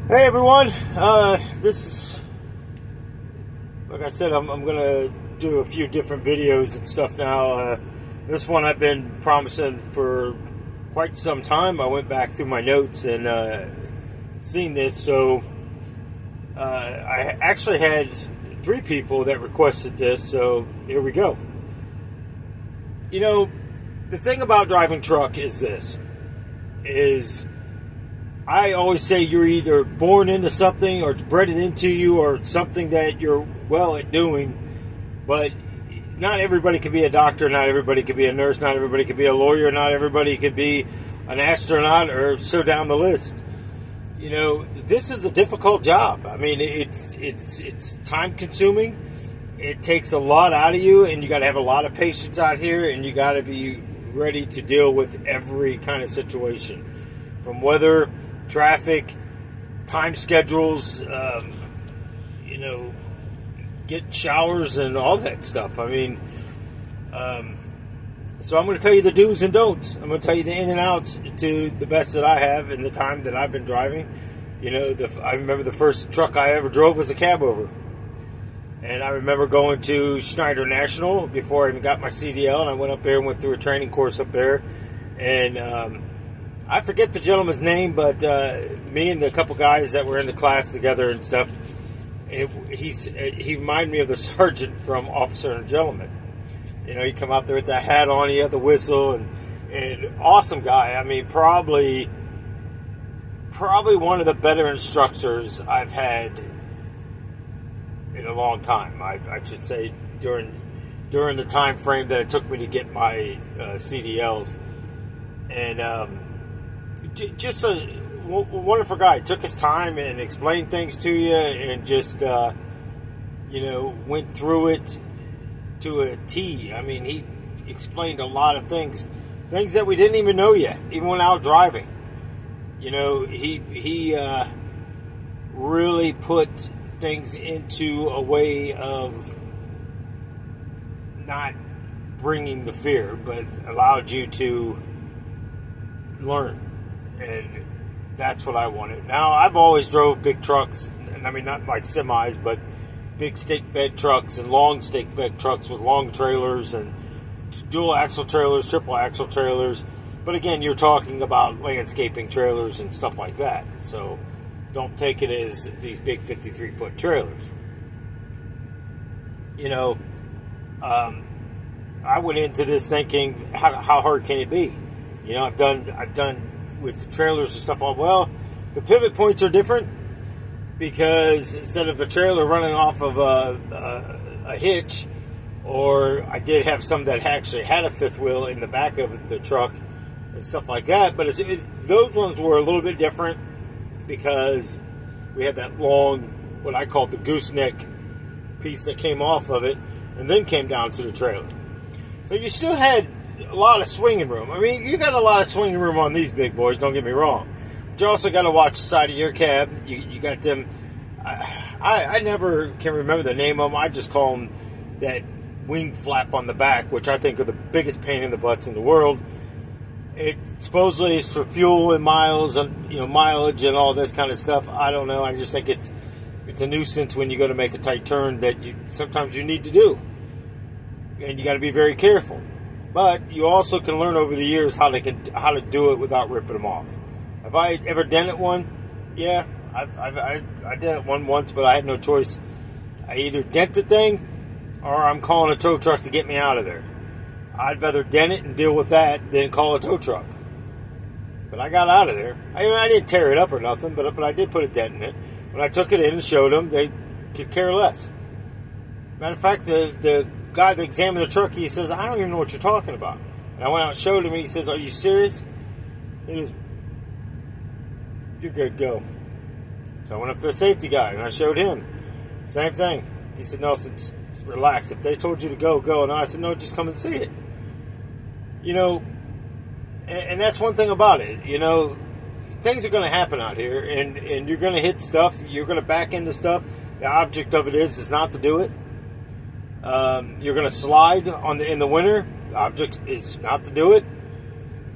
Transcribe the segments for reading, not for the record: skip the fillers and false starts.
Hey everyone, this is, like I said, I'm going to do a few different videos and stuff now. This one I've been promising for quite some time. I went back through my notes and seen this, so I actually had 3 people that requested this, so here we go. You know, the thing about driving truck is this, I always say you're either born into something or it's bred into you or it's something that you're well at doing, but not everybody can be a doctor, not everybody can be a nurse, not everybody can be a lawyer, not everybody could be an astronaut or so down the list. You know, this is a difficult job. I mean, it's time consuming. It takes a lot out of you, and you got to have a lot of patience out here, and you got to be ready to deal with every kind of situation, from weather, traffic, time schedules, you know, get showers and all that stuff. I mean, so I'm going to tell you the do's and don'ts. I'm going to tell you the in and outs to the best that I have in the time that I've been driving. You know, I remember the first truck I ever drove was a cab over. And I remember going to Schneider National before I even got my CDL, and I went up there and went through a training course up there. And I forget the gentleman's name, but me and the couple guys that were in the class together and stuff, he reminded me of the sergeant from Officer and Gentleman. You know, he come out there with that hat on, he had the whistle, and awesome guy. I mean, probably one of the better instructors I've had in a long time. I should say during the time frame that it took me to get my CDLs. And just a wonderful guy. Took his time and explained things to you, and just you know, went through it to a T. I mean, he explained a lot of things that we didn't even know yet, even when out driving. You know, he really put things into a way of not bringing the fear, but allowed you to learn. And that's what I wanted. Now, I've always drove big trucks, and I mean, not like semis, but big stake bed trucks and long stake bed trucks with long trailers and dual axle trailers, triple axle trailers. But again, you're talking about landscaping trailers and stuff like that. So don't take it as these big 53-foot trailers. You know, I went into this thinking, how hard can it be? You know, I've done with trailers and stuff. Well, the pivot points are different, because instead of a trailer running off of a hitch, or I did have some that actually had a fifth wheel in the back of the truck and stuff like that, but those ones were a little bit different because we had that long, what I call the gooseneck piece that came off of it and then came down to the trailer. So you still had a lot of swinging room. I mean, you got a lot of swinging room on these big boys, don't get me wrong. But you also got to watch the side of your cab. You got them. I never can remember the name of them. I just call them that wing flap on the back, which I think are the biggest pain in the butts in the world. It supposedly is for fuel and miles and, you know, mileage and all this kind of stuff. I don't know. I just think it's a nuisance when you go to make a tight turn that sometimes you need to do, and you got to be very careful. But you also can learn over the years how to do it without ripping them off. Have I ever dented one? Yeah, I dented one once, but I had no choice. I either dent the thing, or I'm calling a tow truck to get me out of there. I'd rather dent it and deal with that than call a tow truck. But I got out of there. I didn't tear it up or nothing, but I did put a dent in it. When I took it in and showed them, they could care less. Matter of fact, the guy that examined the truck, he says, I don't even know what you're talking about. And I went out and showed him, and he says, are you serious? He goes, you're good, go. So I went up to the safety guy, and I showed him. Same thing. He said, no, relax. If they told you to go, go. And I said, no, just come and see it. You know, and that's one thing about it. You know, things are going to happen out here, and you're going to hit stuff. You're going to back into stuff. The object of it is not to do it. You're going to slide in the winter. The object is not to do it.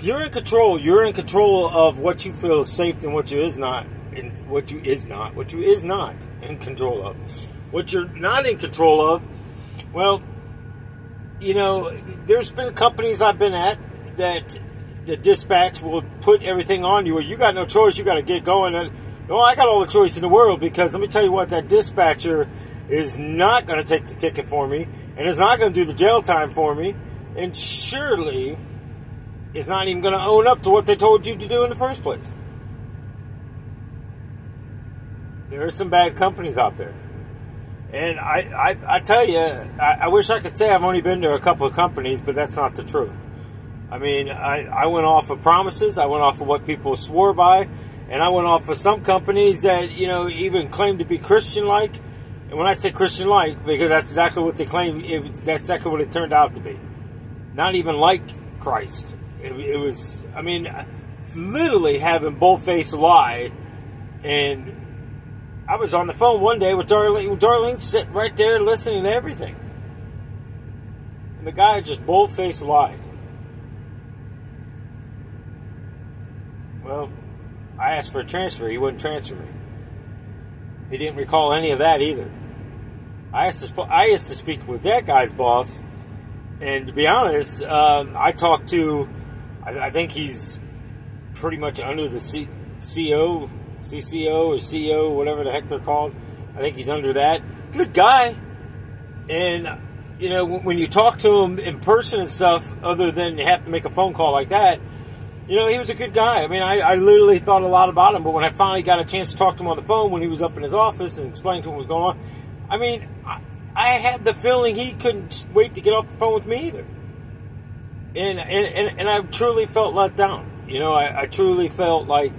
You're in control. You're in control of what you feel is safe and what you is not. what you is not in control of. What you're not in control of, well, you know, there's been companies I've been at that the dispatch will put everything on you. You got no choice. You got to get going. And no, I got all the choice in the world, because let me tell you what, that dispatcher is not going to take the ticket for me, and is not going to do the jail time for me, and surely is not even going to own up to what they told you to do in the first place. There are some bad companies out there. And I tell you, I wish I could say I've only been to a couple of companies, but that's not the truth. I mean, I went off of promises, I went off of what people swore by, and I went off of some companies that, you know, even claimed to be Christian-like. And when I say Christian-like, because that's exactly what they claim, that's exactly what it turned out to be. Not even like Christ. It was, I mean, literally having bold-faced lie. And I was on the phone one day with Darlene. Darlene sitting right there listening to everything. And the guy just bold-faced lied. Well, I asked for a transfer. He wouldn't transfer me. He didn't recall any of that either. I asked to speak with that guy's boss, and to be honest, I talked to, I think he's pretty much under the CCO or CEO, whatever the heck they're called. I think he's under that. Good guy. And, you know, when you talk to him in person and stuff, other than you have to make a phone call like that, you know, he was a good guy. I mean, I literally thought a lot about him, but when I finally got a chance to talk to him on the phone when he was up in his office and explain to him what was going on, I mean, I had the feeling he couldn't wait to get off the phone with me either. And I truly felt let down. You know, I truly felt like,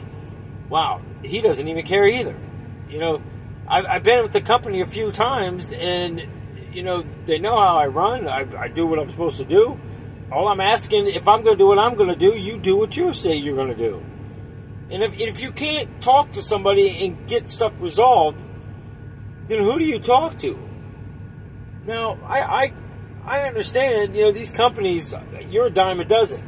wow, he doesn't even care either. You know, I've been with the company a few times, and, you know, they know how I run. I do what I'm supposed to do. All I'm asking, if I'm going to do what I'm going to do, you do what you say you're going to do. And if you can't talk to somebody and get stuff resolved, then who do you talk to? Now, I understand, you know, these companies, you're a dime a dozen.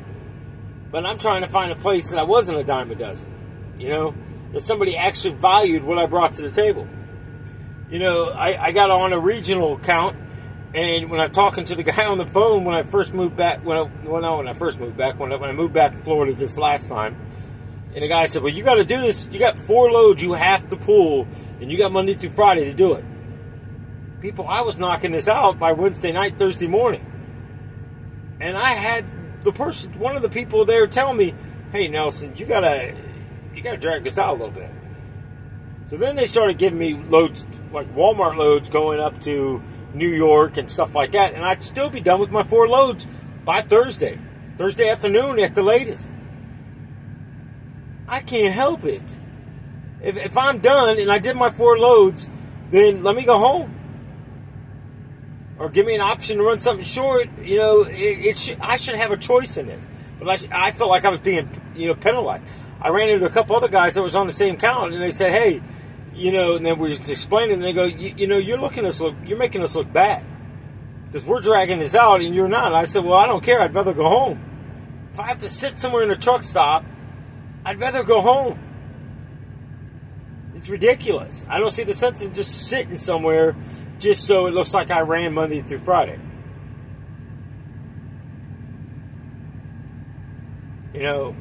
But I'm trying to find a place that I wasn't a dime a dozen. You know, that somebody actually valued what I brought to the table. You know, I got on a regional account. And when I'm talking to the guy on the phone, when I first moved back, when I moved back to Florida this last time, and the guy said, well, you got to do this. You got 4 loads you have to pull, and you got Monday through Friday to do it. People, I was knocking this out by Wednesday night, Thursday morning. And I had one of the people there tell me, hey, Nelson, you gotta drag this out a little bit. So then they started giving me loads, like Walmart loads, going up to New York and stuff like that, and I'd still be done with my 4 loads by Thursday afternoon at the latest. I can't help it. If I'm done and I did my 4 loads, then let me go home, or give me an option to run something short. You know, I should have a choice in this, but I felt like I was being, you know, penalized. I ran into a couple other guys that was on the same count, and they said, hey, you know, and then we was explaining, and they go, you know, you're making us look bad, because we're dragging this out and you're not. And I said, well, I don't care. I'd rather go home. If I have to sit somewhere in a truck stop, I'd rather go home. It's ridiculous. I don't see the sense in just sitting somewhere just so it looks like I ran Monday through Friday. You know,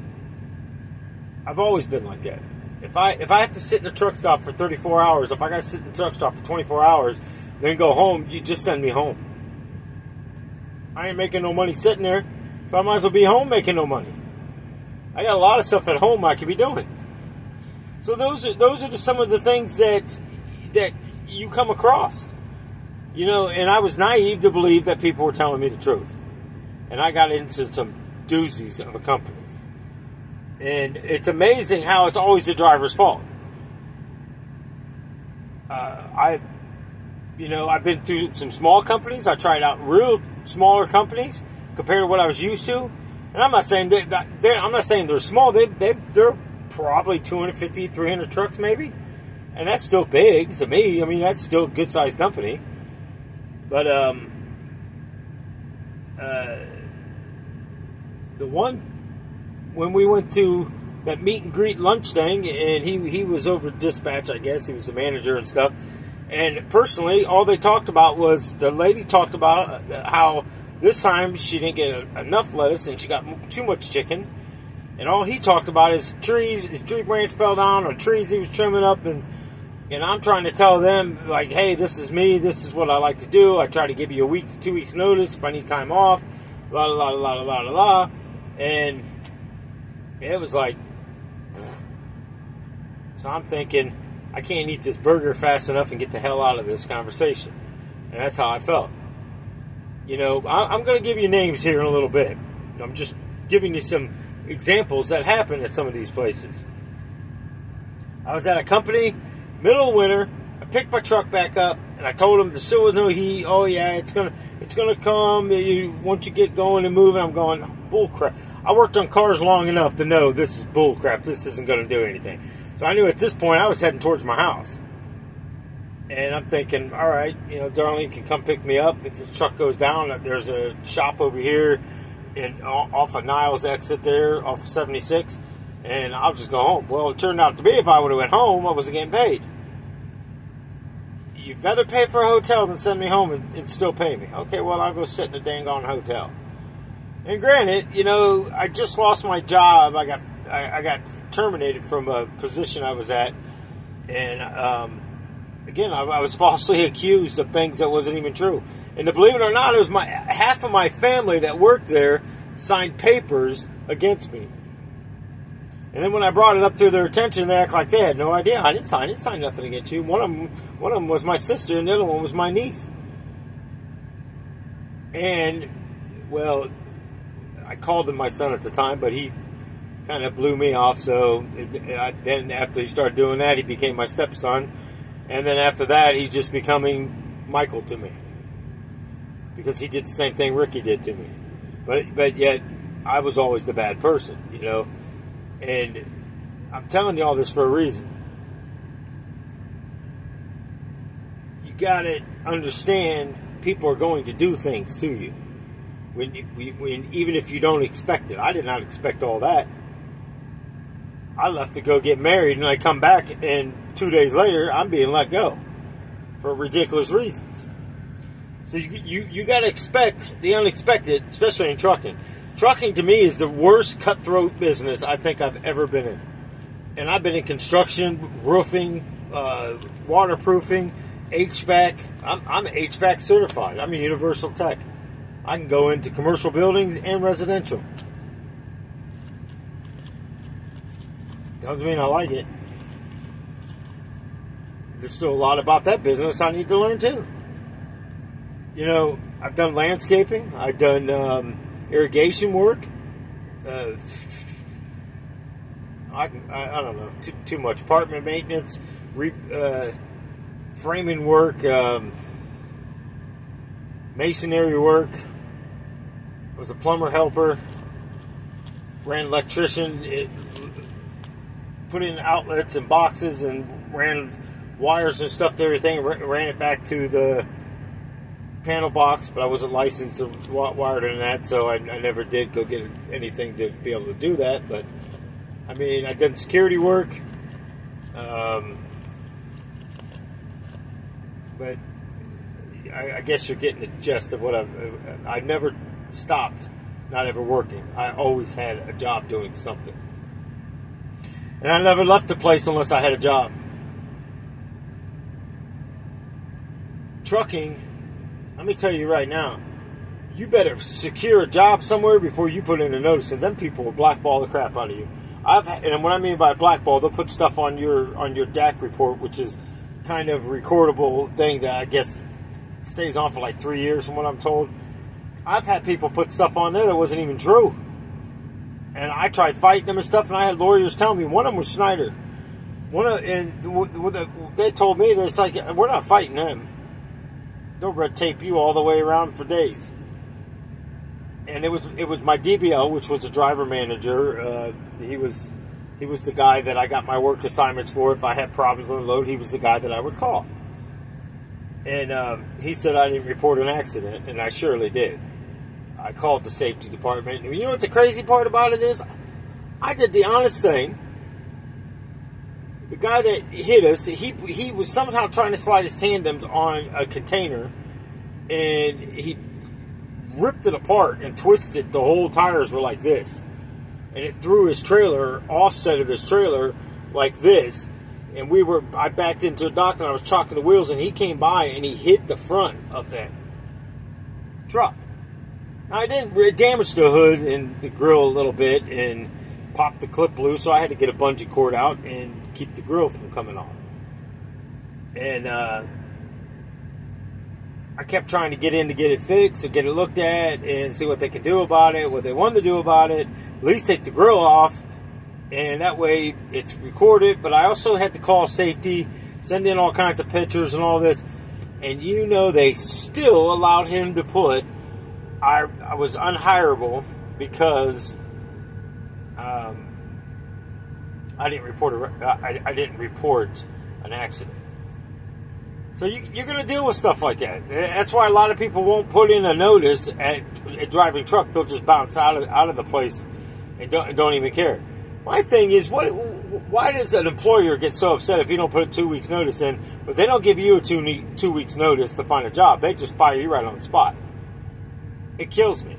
I've always been like that. If I have to sit in a truck stop for 34 hours, if I got to sit in a truck stop for 24 hours, then go home, you just send me home. I ain't making no money sitting there, so I might as well be home making no money. I got a lot of stuff at home I could be doing. So those are just some of the things that you come across. You know, and I was naive to believe that people were telling me the truth. And I got into some doozies of a company. And it's amazing how it's always the driver's fault. I've been through some small companies. I tried out real smaller companies compared to what I was used to. And I'm not saying they're small. They're probably 250, 300 trucks maybe. And that's still big to me. I mean, that's still a good-sized company. But the one, when we went to that meet and greet lunch thing, and he was over dispatch, I guess. He was the manager and stuff. And personally, all they talked about was, the lady talked about how this time she didn't get enough lettuce and she got too much chicken. And all he talked about is trees, his tree branch fell down, or trees he was trimming up. And I'm trying to tell them, like, hey, this is me, this is what I like to do. I try to give you a week to 2 weeks notice if I need time off, la la la la la la la. And it was like, so I'm thinking, I can't eat this burger fast enough and get the hell out of this conversation. And that's how I felt. You know, I'm going to give you names here in a little bit. I'm just giving you some examples that happen at some of these places. I was at a company, middle of winter. I picked my truck back up, and I told them the still was no heat. Oh yeah, it's gonna come. Once you get going and moving, I'm going, bull crap. I worked on cars long enough to know this is bull crap. This isn't going to do anything. So I knew at this point I was heading towards my house. And I'm thinking, all right, you know, Darlene can come pick me up. If the truck goes down, there's a shop over here off of Niles exit there, off of 76. And I'll just go home. Well, it turned out to be if I would have went home, I wasn't getting paid. You'd rather pay for a hotel than send me home and still pay me. Okay, well, I'll go sit in a dang on hotel. And granted, you know, I just lost my job. I got terminated from a position I was at. And, again, I was falsely accused of things that wasn't even true. And to believe it or not, it was half of my family that worked there signed papers against me. And then when I brought it up to their attention, they act like they had no idea. I didn't sign nothing against you. One of them was my sister, and the other one was my niece. And, well, I called him my son at the time, but he kind of blew me off. So then after he started doing that, he became my stepson. And then after that, he's just becoming Michael to me. Because he did the same thing Ricky did to me. But yet, I was always the bad person, you know. And I'm telling you all this for a reason. You got to understand people are going to do things to you. Even if you don't expect it. I did not expect all that. I left to go get married, and I come back, and 2 days later, I'm being let go for ridiculous reasons. So you got to expect the unexpected, especially in trucking. Trucking to me is the worst cutthroat business I think I've ever been in. And I've been in construction, roofing, waterproofing, HVAC. I'm HVAC certified. I'm a universal tech. I can go into commercial buildings and residential. Doesn't mean I like it. There's still a lot about that business I need to learn too. You know, I've done landscaping. I've done irrigation work. I don't know, too much apartment maintenance, framing work, masonry work. I was a plumber helper. Ran electrician. Put in outlets and boxes and ran wires and stuff to everything. Ran it back to the panel box, but I wasn't licensed or wired in that, so I never did go get anything to be able to do that. But I mean, I've done security work, but I guess you're getting the gist of what I've never stopped not ever working. I always had a job doing something. And I never left the place unless I had a job. Trucking, let me tell you right now, you better secure a job somewhere before you put in a notice, and then people will blackball the crap out of you. And what I mean by blackball, they'll put stuff on your DAC report, which is kind of recordable thing that I guess stays on for like 3 years from what I'm told. I've had people put stuff on there that wasn't even true. And I tried fighting them and stuff, and I had lawyers tell me. One of them was Schneider. They told me that it's like, we're not fighting them. They'll red tape you all the way around for days. And it was my DBL, which was a driver manager. He was the guy that I got my work assignments for. If I had problems on the load, he was the guy that I would call. And he said I didn't report an accident, and I surely did. I called the safety department. And you know what the crazy part about it is? I did the honest thing. The guy that hit us, he was somehow trying to slide his tandems on a container, and he ripped it apart and twisted. The whole tires were like this, and it threw his trailer, offset of his trailer, like this. And I backed into a dock and I was chalking the wheels, and he came by and he hit the front of that truck. Now, I didn't damage the hood and the grill a little bit and popped the clip loose, so I had to get a bungee cord out and keep the grill from coming off. And I kept trying to get in to get it fixed or get it looked at and see what they could do about it, what they wanted to do about it, at least take the grill off, and that way it's recorded. But I also had to call safety, send in all kinds of pictures and all this, and they still allowed him to put I was unhireable because I didn't report an accident. So you're going to deal with stuff like that. That's why a lot of people won't put in a notice at driving truck. They'll just bounce out of the place and don't even care. My thing is, why does an employer get so upset if you don't put a 2 weeks notice in, but they don't give you a 2 weeks notice to find a job? They just fire you right on the spot. It kills me.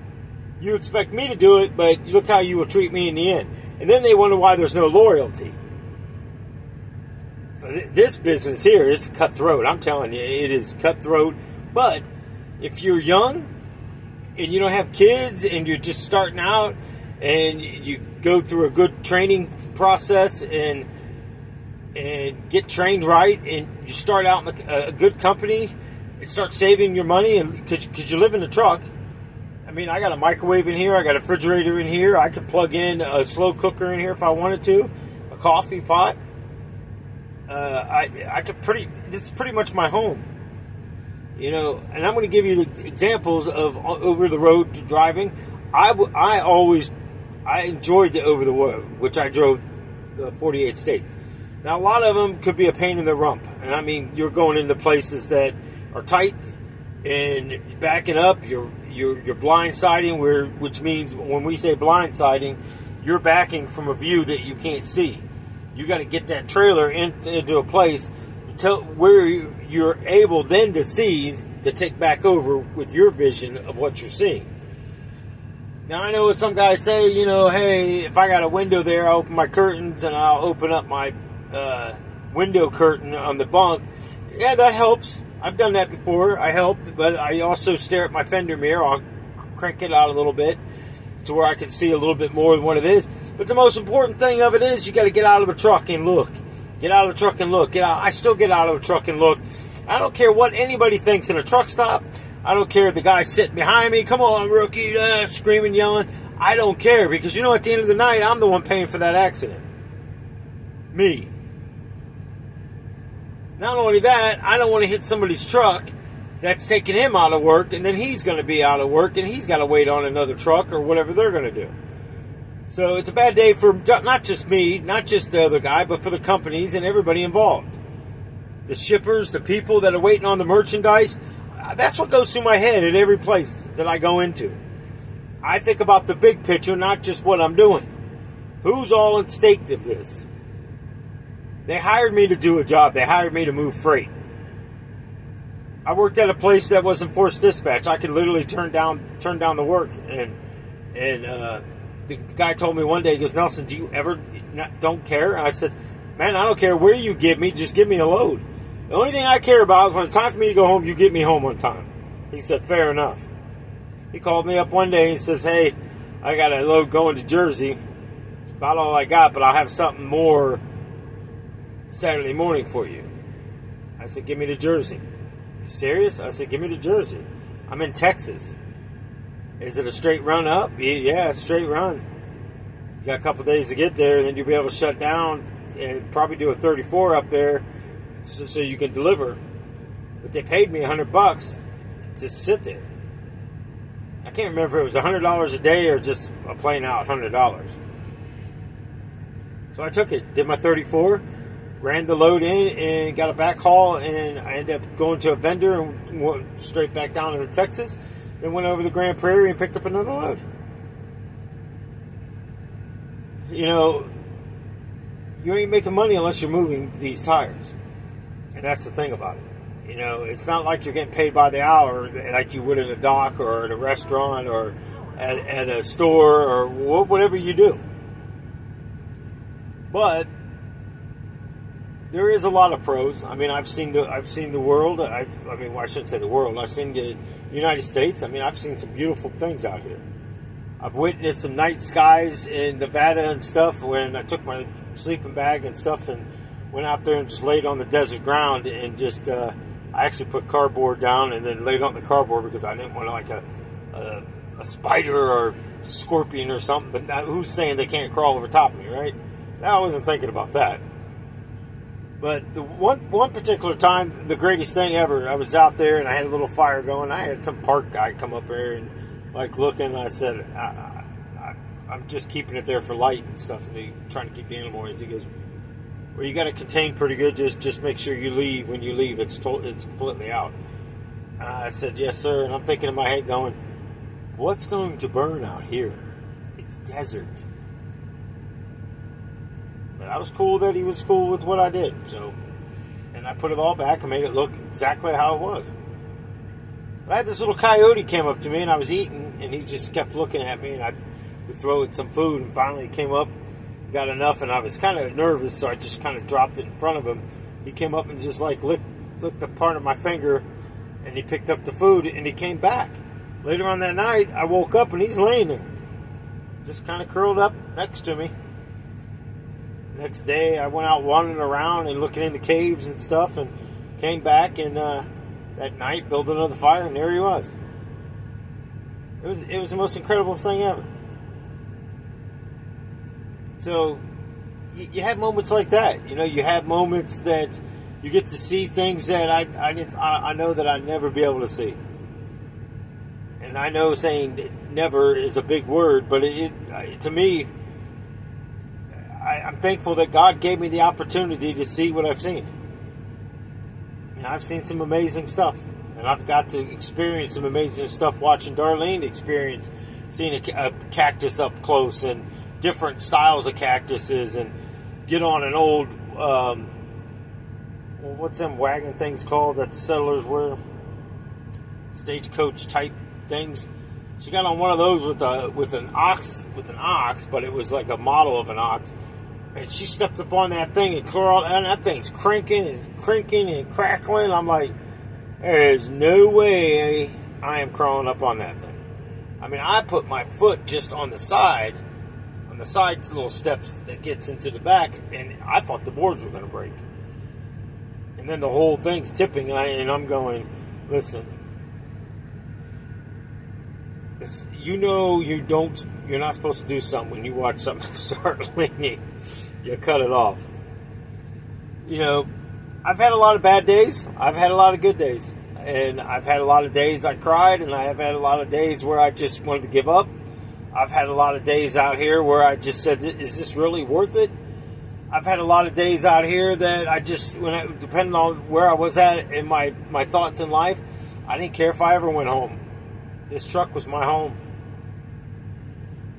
You expect me to do it, but look how you will treat me in the end. And then they wonder why there's no loyalty. This business here is cutthroat. I'm telling you, it is cutthroat. But if you're young and you don't have kids and you're just starting out and you go through a good training process and get trained right, and you start out in a good company and start saving your money, and because you live in a truck. I mean, I got a microwave in here, I got a refrigerator in here, I could plug in a slow cooker in here if I wanted to, a coffee pot. This is pretty much my home. And I'm going to give you the examples of over the road driving. I enjoyed the over the road, which I drove the 48 states. Now, a lot of them could be a pain in the rump. And I mean, you're going into places that are tight and backing up, you're blindsiding, which means when we say blindsiding, you're backing from a view that you can't see. You got to get that trailer into a place where you're able then to see, to take back over with your vision of what you're seeing. Now, I know what some guys say, hey, if I got a window there, I'll open my curtains and I'll open up my window curtain on the bunk. Yeah, that helps. I've done that before. I helped, but I also stare at my fender mirror. I'll crank it out a little bit to where I can see a little bit more than what it is. But the most important thing of it is you got to get out of the truck and look. Get out of the truck and look. I still get out of the truck and look. I don't care what anybody thinks in a truck stop. I don't care if the guy's sitting behind me. Come on, rookie, screaming, yelling. I don't care, because at the end of the night, I'm the one paying for that accident. Me. Not only that, I don't want to hit somebody's truck that's taking him out of work, and then he's going to be out of work, and he's got to wait on another truck or whatever they're going to do. So it's a bad day for not just me, not just the other guy, but for the companies and everybody involved. The shippers, the people that are waiting on the merchandise. That's what goes through my head at every place that I go into. I think about the big picture, not just what I'm doing. Who's all at stake of this? They hired me to do a job. They hired me to move freight. I worked at a place that wasn't forced dispatch. I could literally turn down the work. And the guy told me one day, he goes, Nelson, do you ever don't care? And I said, man, I don't care where you get me. Just give me a load. The only thing I care about is when it's time for me to go home, you get me home on time. He said, fair enough. He called me up one day and says, hey, I got a load going to Jersey. About all I got, but I'll have something more Saturday morning for you. I said, give me the Jersey. You serious? I said, give me the Jersey. I'm in Texas. Is it a straight run up? Yeah, straight run. You got a couple days to get there, and then you'll be able to shut down and probably do a 34 up there so you can deliver. But they paid me $100 to sit there. I can't remember if it was $100 a day or just a plain out $100. So I took it, did my 34, ran the load in, and got a back haul, and I ended up going to a vendor and went straight back down into Texas. Then went over the Grand Prairie and picked up another load. you know, you ain't making money unless you're moving these tires. And that's the thing about it. You know, it's not like you're getting paid by the hour like you would in a dock or at a restaurant or at a store or whatever you do. But there is a lot of pros. I mean, I've seen the world. I shouldn't say the world. I've seen the United States. I mean, I've seen some beautiful things out here. I've witnessed some night skies in Nevada and stuff when I took my sleeping bag and stuff and went out there and just laid on the desert ground and just, I actually put cardboard down and then laid on the cardboard because I didn't want like a spider or scorpion or something. But who's saying they can't crawl over top of me, right? I wasn't thinking about that. But the one particular time, the greatest thing ever, I was out there and I had a little fire going. I had some park guy come up there and like looking, and I said, I'm just keeping it there for light and stuff, and trying to keep the animal away. He goes, well, you got it contained pretty good. Just make sure you leave. When you leave, it's completely out. I said, yes, sir. And I'm thinking in my head going, what's going to burn out here? It's desert. But I was cool that he was cool with what I did. So, and I put it all back and made it look exactly how it was. But I had this little coyote came up to me, and I was eating, and he just kept looking at me, and I would throw it some food, and finally he came up, got enough, and I was kind of nervous, so I just kind of dropped it in front of him. He came up and just like licked the part of my finger, and he picked up the food, and he came back. Later on that night, I woke up, and he's laying there, just kind of curled up next to me. Next day, I went out wandering around and looking into caves and stuff, and came back, and that night built another fire, and there he was. It was the most incredible thing ever. So you have moments like that. You know, you have moments that you get to see things that I know that I'd never be able to see. And I know saying never is a big word, but to me, I'm thankful that God gave me the opportunity to see what I've seen. And I've seen some amazing stuff. And I've got to experience some amazing stuff watching Darlene experience seeing a cactus up close and different styles of cactuses, and get on an old, what's them wagon things called that the settlers wear? Stagecoach type things. She got on one of those with an ox, but it was like a model of an ox. And she stepped up on that thing and crawled, and that thing's cranking and crackling. I'm like, there's no way I am crawling up on that thing. I mean, I put my foot just on the side little steps that gets into the back, and I thought the boards were going to break. And then the whole thing's tipping, and I'm going, listen, you're not supposed to do something when you watch something start leaning. You cut it off. You know, I've had a lot of bad days. I've had a lot of good days. And I've had a lot of days I cried, and I have had a lot of days where I just wanted to give up. I've had a lot of days out here where I just said, is this really worth it? I've had a lot of days out here that depending on where I was at in my thoughts in life, I didn't care if I ever went home. This truck was my home.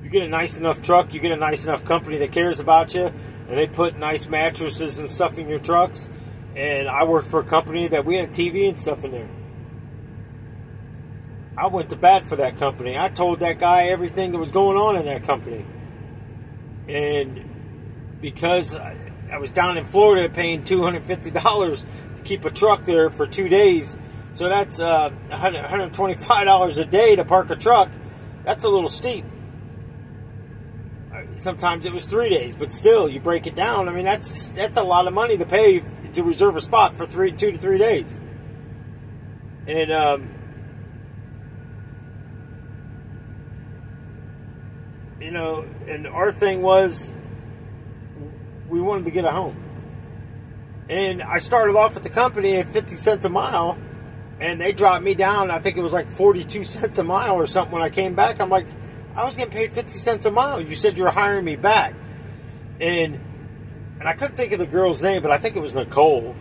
You get a nice enough truck, you get a nice enough company that cares about you, and they put nice mattresses and stuff in your trucks. And I worked for a company that we had a TV and stuff in there. I went to bat for that company. I told that guy everything that was going on in that company. And because I was down in Florida paying $250 to keep a truck there for 2 days, so that's $125 a day to park a truck. That's a little steep. Sometimes it was 3 days, but still, you break it down. I mean, that's a lot of money to pay to reserve a spot for 2 to 3 days. And you know, and our thing was we wanted to get a home. And I started off with the company at 50 cents a mile, and they dropped me down. I think it was like 42 cents a mile or something when I came back. I'm like, I was getting paid 50 cents a mile. You said you were hiring me back. And I couldn't think of the girl's name, but I think it was Nicole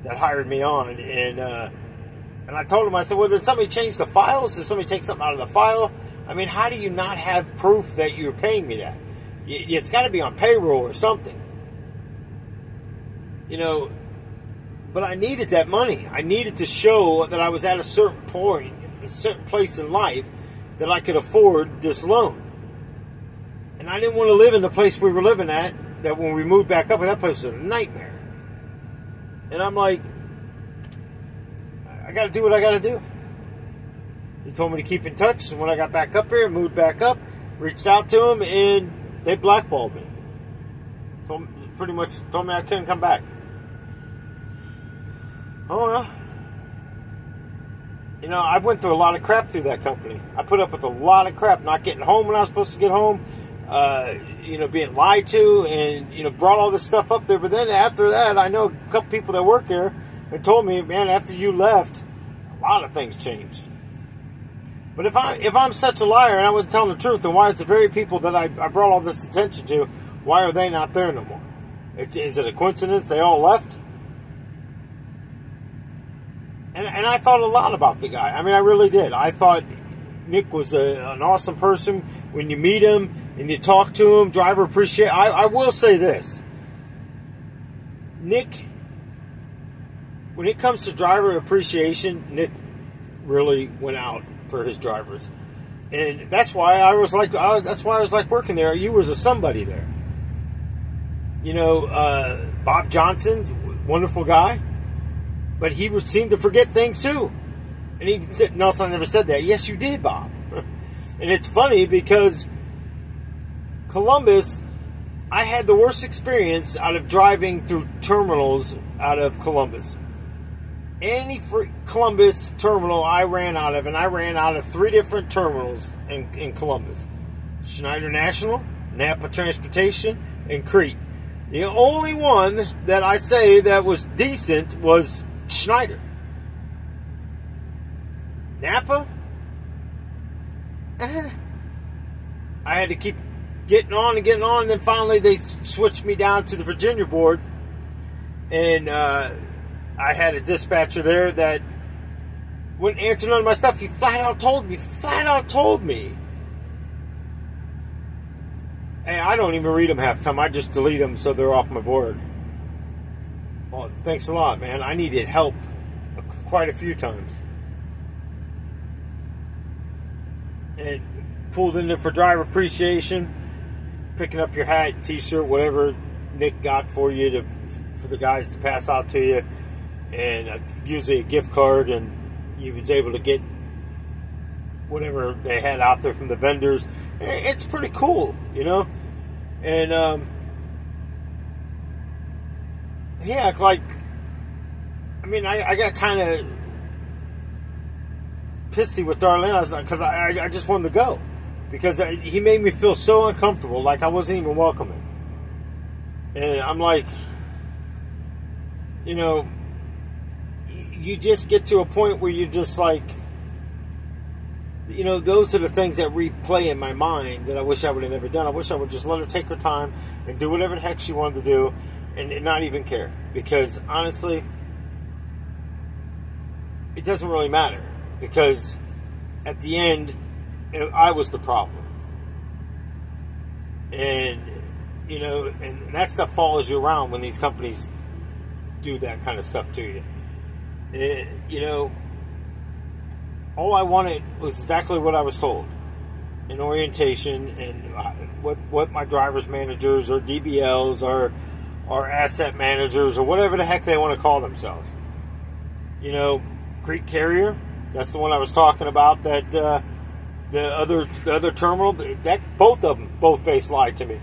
that hired me on. And I told him, I said, well, did somebody change the files? Did somebody take something out of the file? I mean, how do you not have proof that you're paying me that? It's got to be on payroll or something. You know, but I needed that money. I needed to show that I was at a certain point, a certain place in life, that I could afford this loan. And I didn't want to live in the place we were living at, that when we moved back up, that place was a nightmare. And I'm like, I got to do what I got to do. He told me to keep in touch. So when I got back up here, moved back up, reached out to him, and they blackballed me. Pretty much told me I couldn't come back. Oh, well. You know, I went through a lot of crap through that company. I put up with a lot of crap, not getting home when I was supposed to get home, you know, being lied to, and, you know, brought all this stuff up there. But then after that, I know a couple people that work there and told me, man, after you left, a lot of things changed. But if I'm such a liar and I wasn't telling the truth, then why is the very people that I brought all this attention to, why are they not there no more? Is it a coincidence they all left? And I thought a lot about the guy. I mean, I really did. I thought Nick was an awesome person. When you meet him and you talk to him, driver appreciation. I will say this. Nick, when it comes to driver appreciation, Nick really went out for his drivers. And that's why I was like working there. You was a somebody there. You know, Bob Johnson, wonderful guy. But he would seem to forget things too. And he said, Nelson, I never said that. Yes, you did, Bob. And it's funny because Columbus, I had the worst experience out of driving through terminals out of Columbus. Any Columbus terminal I ran out of, and I ran out of 3 different terminals in Columbus. Schneider National, Napa Transportation, and Crete. The only one that I say that was decent was Schneider. Napa? I had to keep getting on, and then finally they switched me down to the Virginia board. And I had a dispatcher there that wouldn't answer none of my stuff. He flat out told me. Hey, I don't even read them half the time. I just delete them so they're off my board. Well, thanks a lot, man. I needed help quite a few times. And pulled in there for driver appreciation, picking up your hat, t-shirt, whatever Nick got for you for the guys to pass out to you, and usually a gift card, and you was able to get whatever they had out there from the vendors. It's pretty cool, you know. And yeah, like, I mean, I got kind of pissy with Darlene because I just wanted to go, because he made me feel so uncomfortable, like I wasn't even welcoming. And I'm like, you know, you just get to a point where you're just like, you know, those are the things that replay in my mind that I wish I would have never done. I wish I would just let her take her time and do whatever the heck she wanted to do, and not even care. Because honestly, it doesn't really matter. Because at the end, I was the problem. And, you know, and that stuff follows you around when these companies do that kind of stuff to you. You know, all I wanted was exactly what I was told. An orientation and what my driver's managers or DBLs or asset managers or whatever the heck they want to call themselves. You know, Creek Carrier, that's the one I was talking about, that the other terminal, that both of them face lied to me.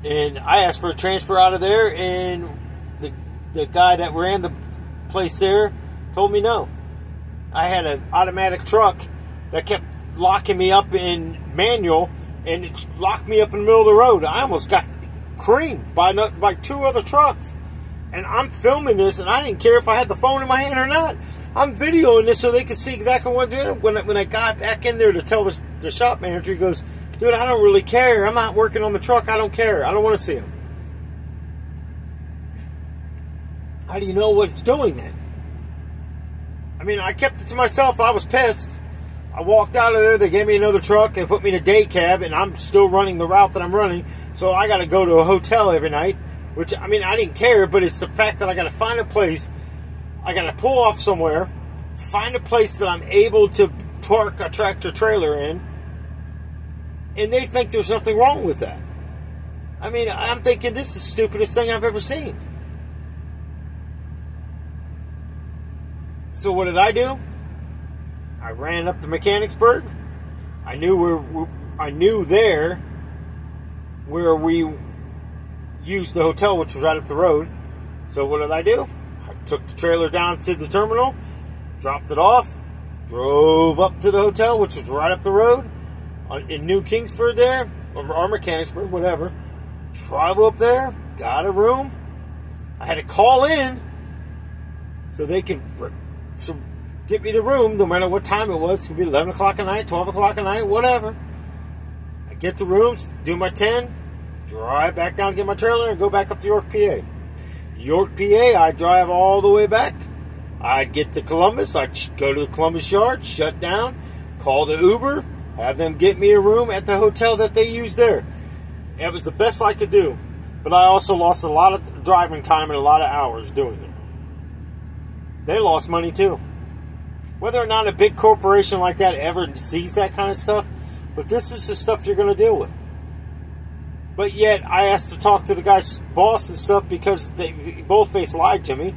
And I asked for a transfer out of there, and the guy that ran the place there told me no. I had an automatic truck that kept locking me up in manual, and it locked me up in the middle of the road. I almost got creamed by 2 other trucks. And I'm filming this, and I didn't care if I had the phone in my hand or not. I'm videoing this so they could see exactly what I'm doing. When I got back in there to tell the shop manager, he goes, dude, I don't really care. I'm not working on the truck. I don't care. I don't want to see him. How do you know what it's doing then? I mean, I kept it to myself. I was pissed. I walked out of there. They gave me another truck. They put me in a day cab, and I'm still running the route that I'm running. So I got to go to a hotel every night, which, I mean, I didn't care, but it's the fact that I got to find a place. I got to pull off somewhere, find a place that I'm able to park a tractor trailer in, and they think there's nothing wrong with that. I mean, I'm thinking this is the stupidest thing I've ever seen. So what did I do? I ran up to Mechanicsburg. I knew where we used the hotel, which was right up the road. So what did I do? I took the trailer down to the terminal, dropped it off, drove up to the hotel, which was right up the road in New Kingsford there, or Mechanicsburg, whatever. Travel up there, got a room. I had to call in so they can get me the room, no matter what time it was. It could be 11 o'clock at night, 12 o'clock at night, whatever. I get the rooms, do my 10, drive back down to get my trailer, and go back up to York, PA. York, PA, I drive all the way back. I'd get to Columbus, I'd go to the Columbus yard, shut down, call the Uber, have them get me a room at the hotel that they use there. It was the best I could do. But I also lost a lot of driving time and a lot of hours doing it. They lost money too. Whether or not a big corporation like that ever sees that kind of stuff, but this is the stuff you're going to deal with. But yet, I asked to talk to the guy's boss and stuff because they both-faced lied to me.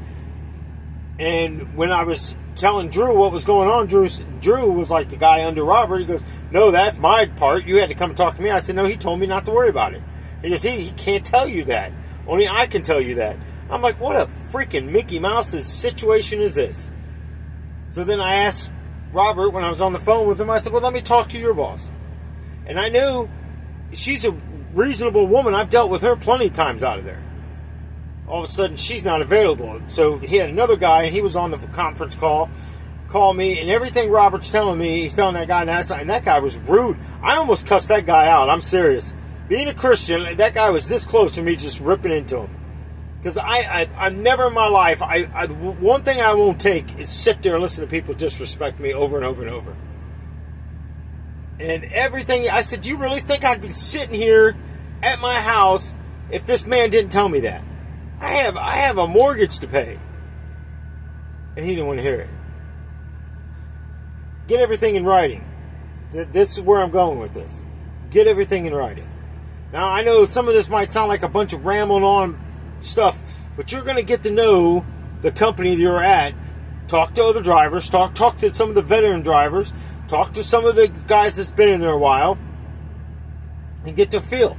And when I was telling Drew what was going on, Drew was like the guy under Robert. He goes, "No, that's my part. You had to come and talk to me." I said, "No, he told me not to worry about it." He goes, he can't tell you that. Only I can tell you that. I'm like, what a freaking Mickey Mouse's situation is this? So then I asked Robert when I was on the phone with him, I said, well, let me talk to your boss. And I knew she's a reasonable woman. I've dealt with her plenty of times out of there. All of a sudden, she's not available. So he had another guy, and he was on the conference call me, and everything Robert's telling me, he's telling that guy, and that guy was rude. I almost cussed that guy out. I'm serious. Being a Christian, that guy was this close to me just ripping into him. Because I never in my life, one thing I won't take is sit there and listen to people disrespect me over and over and over. And everything, I said, do you really think I'd be sitting here at my house if this man didn't tell me that? I have a mortgage to pay. And he didn't want to hear it. Get everything in writing. This is where I'm going with this. Get everything in writing. Now, I know some of this might sound like a bunch of rambling on stuff, but you're going to get to know the company that you're at. Talk to other drivers. Talk to some of the veteran drivers. Talk to some of the guys that's been in there a while. And get to feel.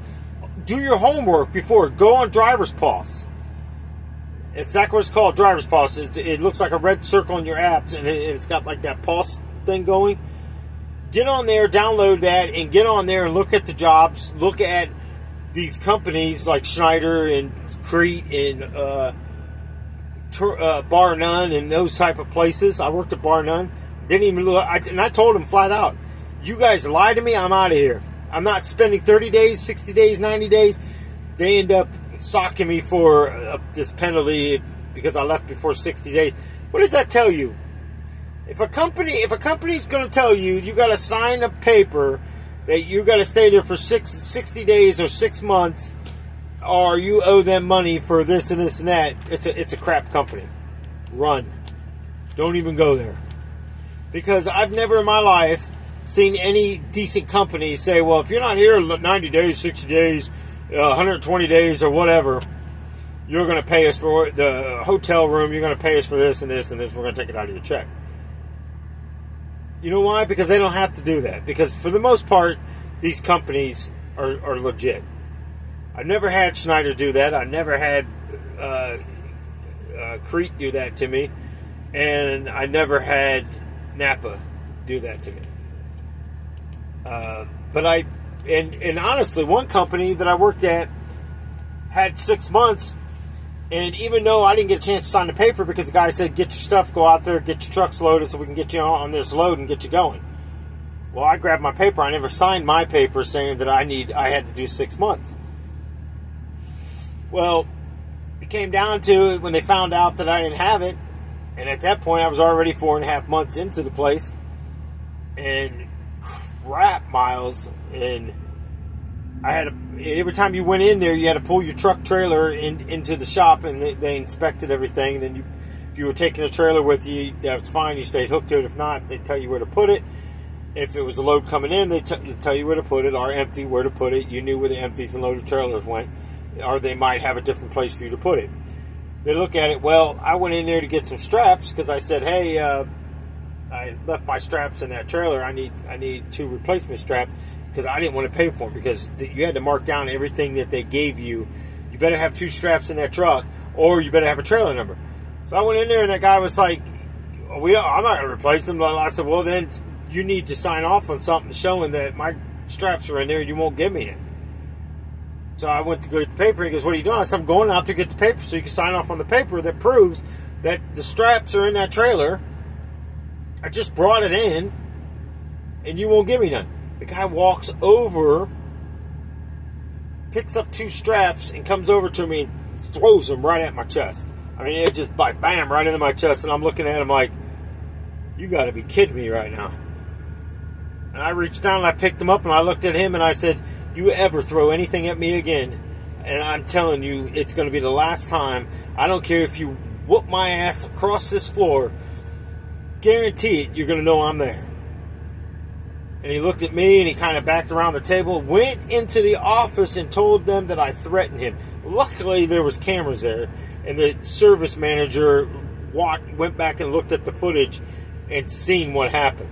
Do your homework before. Go on Driver's Pulse. It's exactly what it's called, Driver's Pulse. It looks like a red circle in your apps, and it's got like that pulse thing going. Get on there, download that, and get on there and look at the jobs. Look at these companies like Schneider and Crete and Bar None and those type of places. I worked at Bar None. Didn't even look. And I told them flat out, you guys lie to me, I'm out of here. I'm not spending 30 days, 60 days, 90 days. They end up socking me for this penalty because I left before 60 days. What does that tell you? If a company's going to tell you, you got to sign a paper that you got to stay there for 60 days or 6 months, or you owe them money for this and this and that, it's a crap company. Run. Don't even go there. Because I've never in my life seen any decent company say, well, if you're not here 90 days, 60 days, 120 days or whatever, you're going to pay us for the hotel room, you're going to pay us for this and this and this, we're going to take it out of your check. You know why? Because they don't have to do that. Because for the most part, these companies are legit. I've never had Schneider do that. I never had Crete do that to me. And I never had Napa do that to me. And honestly, one company that I worked at had 6 months. And even though I didn't get a chance to sign the paper because the guy said, get your stuff, go out there, get your trucks loaded so we can get you on this load and get you going. Well, I grabbed my paper. I never signed my paper saying that I had to do 6 months. Well, it came down to it when they found out that I didn't have it. And at that point, I was already 4.5 months into the place. and crap miles. And every time you went in there, you had to pull your truck trailer into the shop, and they inspected everything. And then if you were taking the trailer with you, that was fine. You stayed hooked to it. If not, they'd tell you where to put it. If it was a load coming in, they'd tell you where to put it, or empty, where to put it. You knew where the empties and loaded trailers went, or they might have a different place for you to put it. They look at it. Well, I went in there to get some straps because I said, hey, I left my straps in that trailer. I need 2 replacement straps because I didn't want to pay for them, because you had to mark down everything that they gave you. You better have 2 straps in that truck, or you better have a trailer number. So I went in there, and that guy was like, I'm not going to replace them. I said, well, then you need to sign off on something showing that my straps are in there and you won't give me it. So I went to go get the paper. He goes, what are you doing? I said, I'm going out to get the paper so you can sign off on the paper that proves that the straps are in that trailer. I just brought it in and you won't give me none. The guy walks over, picks up 2 straps, and comes over to me and throws them right at my chest. I mean, it just bam, right into my chest. And I'm looking at him like, you got to be kidding me right now. And I reached down and I picked him up, and I looked at him and I said, you ever throw anything at me again, and I'm telling you, it's going to be the last time. I don't care if you whoop my ass across this floor. Guarantee it, you're going to know I'm there. And he looked at me and he kind of backed around the table, went into the office and told them that I threatened him. Luckily, there was cameras there, and the service manager went back and looked at the footage and seen what happened.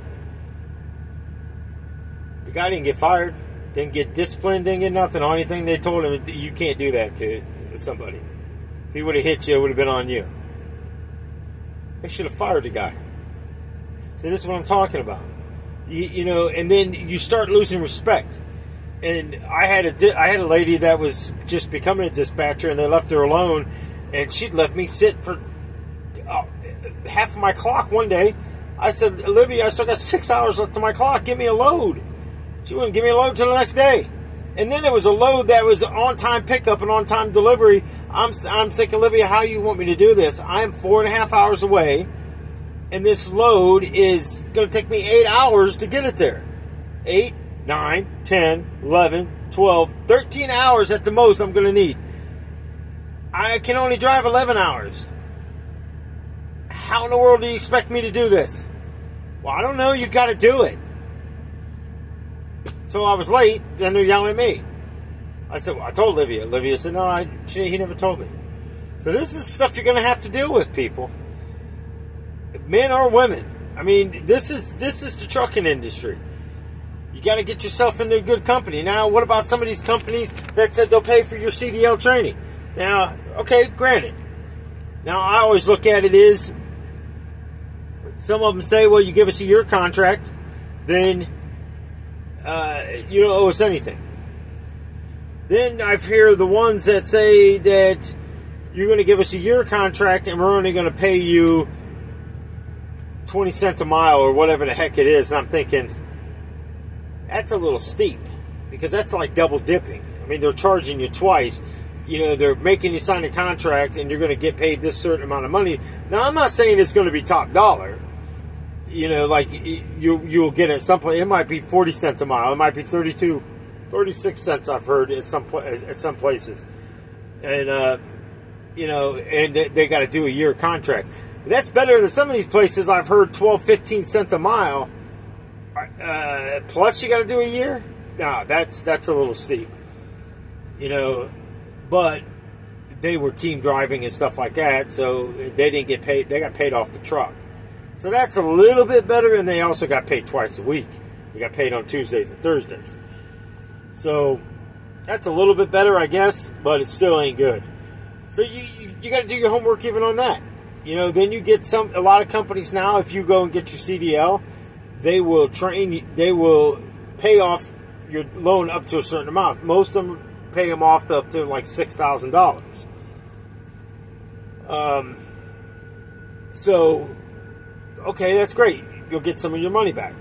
The guy didn't get fired, didn't get disciplined, didn't get nothing. The only thing they told him, you can't do that to somebody. If he would have hit you, it would have been on you. They should have fired the guy. See, this is what I'm talking about. You know, and then you start losing respect. And I had a lady that was just becoming a dispatcher, and they left her alone, and she'd left me sit for half of my clock one day. I said, Olivia, I still got 6 hours left on my clock. Give me a load. She wouldn't give me a load till the next day. And then there was a load that was on-time pickup and on-time delivery. I'm thinking, Olivia, how do you want me to do this? I'm 4.5 hours away, and this load is going to take me 8 hours to get it there. 8, 9, 10, 11, 12, 13 hours at the most I'm going to need. I can only drive 11 hours. How in the world do you expect me to do this? Well, I don't know. You got to do it. So I was late, then they're yelling at me. I said, well, I told Olivia. Olivia said, no, he never told me. So this is stuff you're going to have to deal with, people. Men or women. I mean, this is the trucking industry. You got to get yourself into a good company. Now, what about some of these companies that said they'll pay for your CDL training? Now, okay, granted. Now, I always look at it is, some of them say, well, you give us a year contract, then you don't owe us anything. Then I've heard the ones that say that you're going to give us a year contract and we're only going to pay you 20 cents a mile or whatever the heck it is. And I'm thinking, that's a little steep, because that's like double dipping. I mean, they're charging you twice. You know, they're making you sign a contract and you're going to get paid this certain amount of money. Now, I'm not saying it's going to be top dollar. You know, like you'll get it some place. It might be 40 cents a mile. It might be 32, 36 cents. I've heard at some places, and you know, and they got to do a year contract. But that's better than some of these places. I've heard 12, 15 cents a mile. Plus, you got to do a year. No, that's a little steep. You know, but they were team driving and stuff like that, so they didn't get paid. They got paid off the truck. So that's a little bit better, and they also got paid twice a week. They got paid on Tuesdays and Thursdays. So that's a little bit better, I guess, but it still ain't good. So you got to do your homework even on that. You know, then you get a lot of companies now, if you go and get your CDL, they will train you, they will pay off your loan up to a certain amount. Most of them pay them off to up to like $6,000. So, okay, that's great. You'll get some of your money back.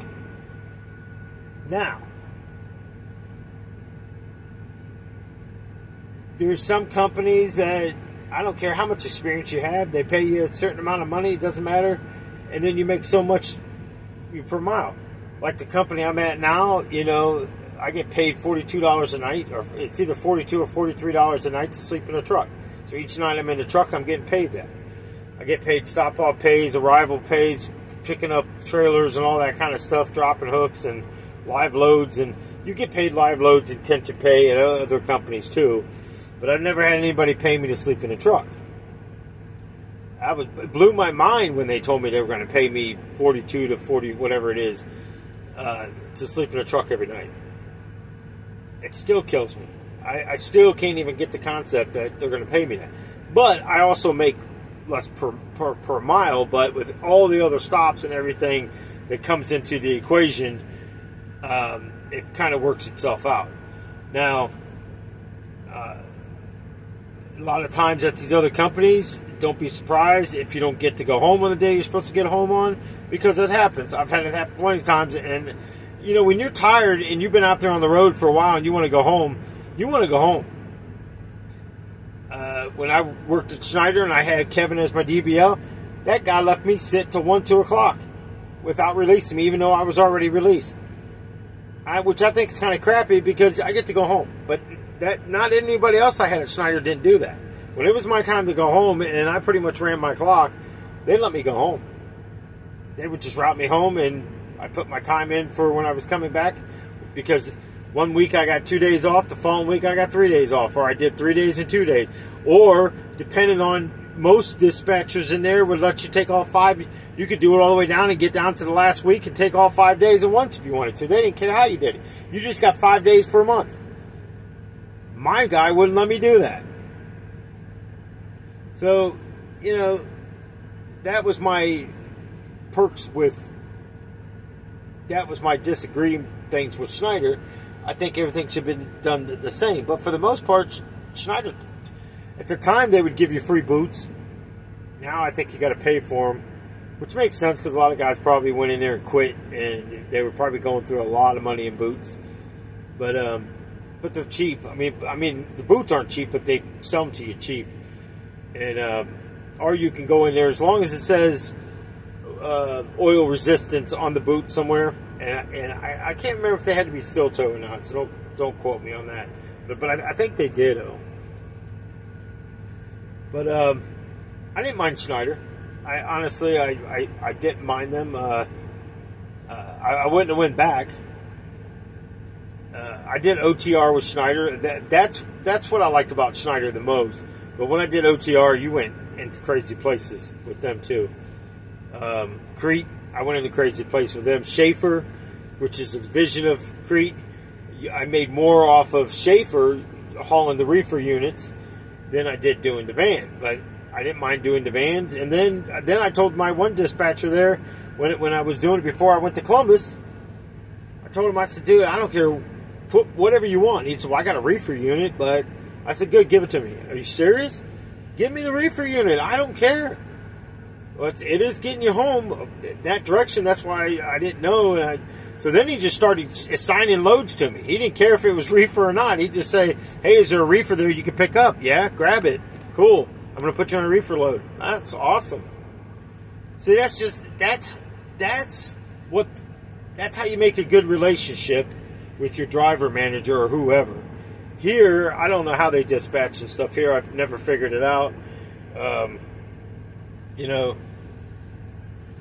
Now, there's some companies that, I don't care how much experience you have, they pay you a certain amount of money, it doesn't matter, and then you make so much per mile. like the company I'm at now, you know, I get paid $42 a night, or it's either $42 or $43 a night to sleep in a truck. So each night I'm in the truck, I'm getting paid that. I get paid stop-off pays, arrival pays, picking up trailers and all that kind of stuff, dropping hooks and live loads. And you get paid live loads and tension pay at other companies too. But I've never had anybody pay me to sleep in a truck. It blew my mind when they told me they were going to pay me 42 to 40, whatever it is, to sleep in a truck every night. It still kills me. I still can't even get the concept that they're going to pay me that. But I also make less per mile, but with all the other stops and everything that comes into the equation, it kind of works itself out. Now, a lot of times at these other companies, don't be surprised if you don't get to go home on the day you're supposed to get home on, because that happens. I've had it happen plenty of times. And, you know, when you're tired and you've been out there on the road for a while and you want to go home, you want to go home. When I worked at Schneider and I had Kevin as my DBL, that guy left me sit till 1, 2 o'clock without releasing me, even though I was already released. Which I think is kind of crappy, because I get to go home. But that not anybody else I had at Schneider didn't do that. When it was my time to go home and I pretty much ran my clock, they let me go home. They would just route me home, and I put my time in for when I was coming back, because one week I got 2 days off, the following week I got 3 days off, or I did 3 days and 2 days. Or, depending on, most dispatchers in there would let you take all 5. You could do it all the way down and get down to the last week and take all 5 days at once if you wanted to. They didn't care how you did it. You just got 5 days per month. My guy wouldn't let me do that. So, you know, that was my perks with, that was my disagreeing things with Schneider. I think everything should have been done the same. But for the most part, Schneider, at the time, they would give you free boots. Now I think you got to pay for them, which makes sense, because a lot of guys probably went in there and quit, and they were probably going through a lot of money in boots. But they're cheap. I mean, the boots aren't cheap, but they sell them to you cheap. And or you can go in there, as long as it says oil resistance on the boot somewhere. And I can't remember if they had to be steel toe or not, so don't quote me on that. But I think they did, though. But I didn't mind Schneider. I honestly didn't mind them. I wouldn't have went back. I did OTR with Schneider. That's what I liked about Schneider the most. But when I did OTR, you went into crazy places with them too. Crete, I went into crazy place with them. Schaefer, which is a division of Crete, I made more off of Schaefer hauling the reefer units than I did doing the van. But I didn't mind doing the vans. And then I told my one dispatcher there, when I was doing it before I went to Columbus, I told him, I said, dude, I don't care, put whatever you want. He said, well, I got a reefer unit, but I said, good, give it to me. Are you serious? Give me the reefer unit. I don't care. Well, it is getting you home that direction. That's why I didn't know. So then he just started assigning loads to me. He didn't care if it was reefer or not. He'd just say, hey, is there a reefer there you can pick up? Yeah, grab it. Cool. I'm going to put you on a reefer load. That's awesome. See, that's how you make a good relationship with your driver manager or whoever. Here, I don't know how they dispatch and stuff here. I've never figured it out. You know,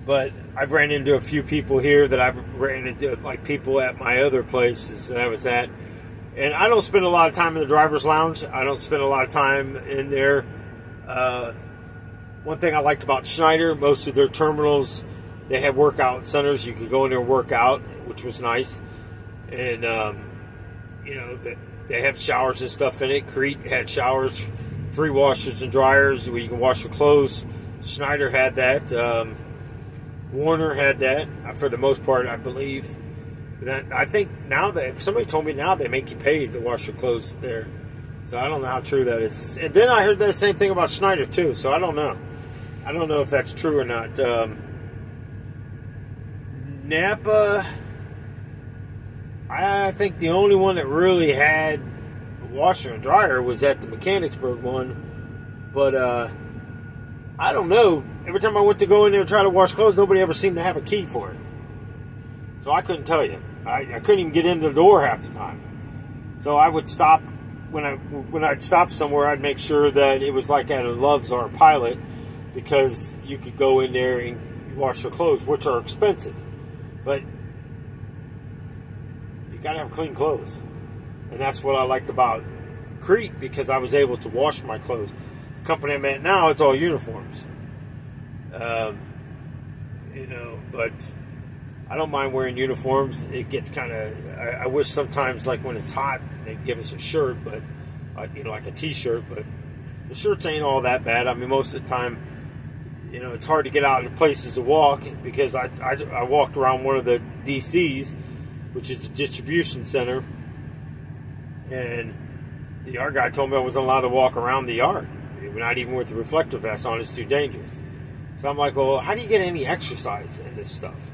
but I've ran into a few people here that I've ran into, like people at my other places that I was at. And I don't spend a lot of time in the driver's lounge. I don't spend a lot of time in there. One thing I liked about Schneider, most of their terminals, they had workout centers. You could go in there and work out, which was nice. And, you know, they have showers and stuff in it. Crete had showers, free washers and dryers where you can wash your clothes. Schneider had that. Warner had that for the most part, I believe. I think now if somebody told me now they make you pay to wash your clothes there. So I don't know how true that is. And then I heard that same thing about Schneider too. So I don't know. I don't know if that's true or not. Napa, I think the only one that really had a washer and dryer was at the Mechanicsburg one. But I don't know. Every time I went to go in there and try to wash clothes, nobody ever seemed to have a key for it. So I couldn't tell you. I couldn't even get in the door half the time. So I would stop when I'd stop somewhere. I'd make sure that it was like at a Love's or a Pilot, because you could go in there and wash your clothes, which are expensive, but you gotta have clean clothes, and that's what I liked about Crete, because I was able to wash my clothes. The company I'm at now, it's all uniforms, but I don't mind wearing uniforms. It gets kind of, I wish sometimes, like when it's hot, they'd give us a shirt, but like a t-shirt, but the shirts ain't all that bad. I mean, most of the time, it's hard to get out into places to walk, because I walked around one of the DCs, which is a distribution center, and the yard guy told me I wasn't allowed to walk around the yard, not even with the reflector vest on. It's too dangerous. So I'm like, well, how do you get any exercise in this stuff?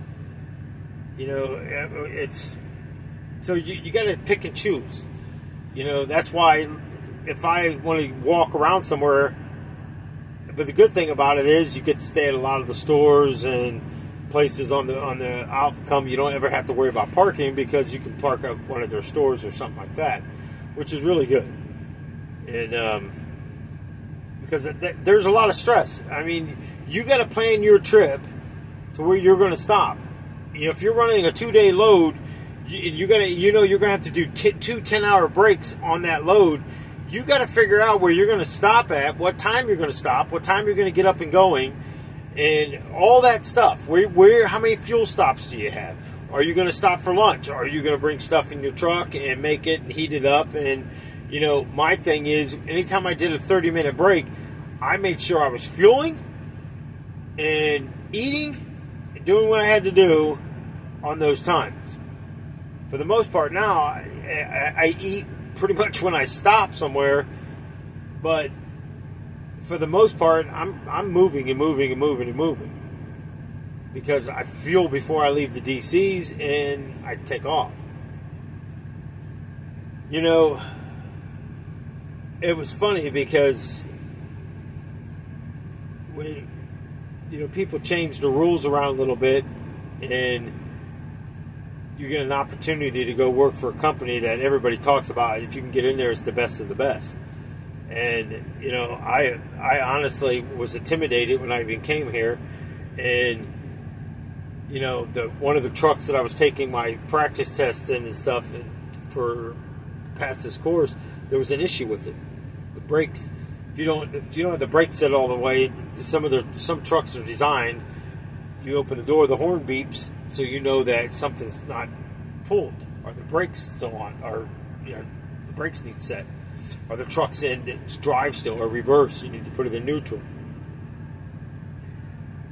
It's so you got to pick and choose. That's why if I want to walk around somewhere, but the good thing about it is you get to stay at a lot of the stores and places on the outcome. You don't ever have to worry about parking, because you can park up one of their stores or something like that, which is really good. And because there's a lot of stress. I mean, you got to plan your trip to where you're going to stop. If you're running a 2-day load, you're gonna have to do 2 10-hour breaks on that load. You got to figure out where you're going to stop at, what time you're going to stop, what time you're going to get up and going, and all that stuff. How many fuel stops do you have? Are you going to stop for lunch? Are you going to bring stuff in your truck and make it and heat it up? And my thing is, anytime I did a 30-minute break, I made sure I was fueling and eating and doing what I had to do on those times. For the most part now, I eat pretty much when I stop somewhere, but for the most part, I'm moving and moving and moving and moving, because I fuel before I leave the DCs and I take off. It was funny because when people change the rules around a little bit, and you get an opportunity to go work for a company that everybody talks about. If you can get in there, it's the best of the best. And I honestly was intimidated when I even came here, and one of the trucks that I was taking my practice test in and stuff for to pass this course, there was an issue with it. The brakes. If you don't have the brakes set all the way, some trucks are designed. You open the door, the horn beeps, so you know that something's not pulled, or the brakes still on, or the brakes need set, or the truck's in its drive still, or reverse. You need to put it in neutral.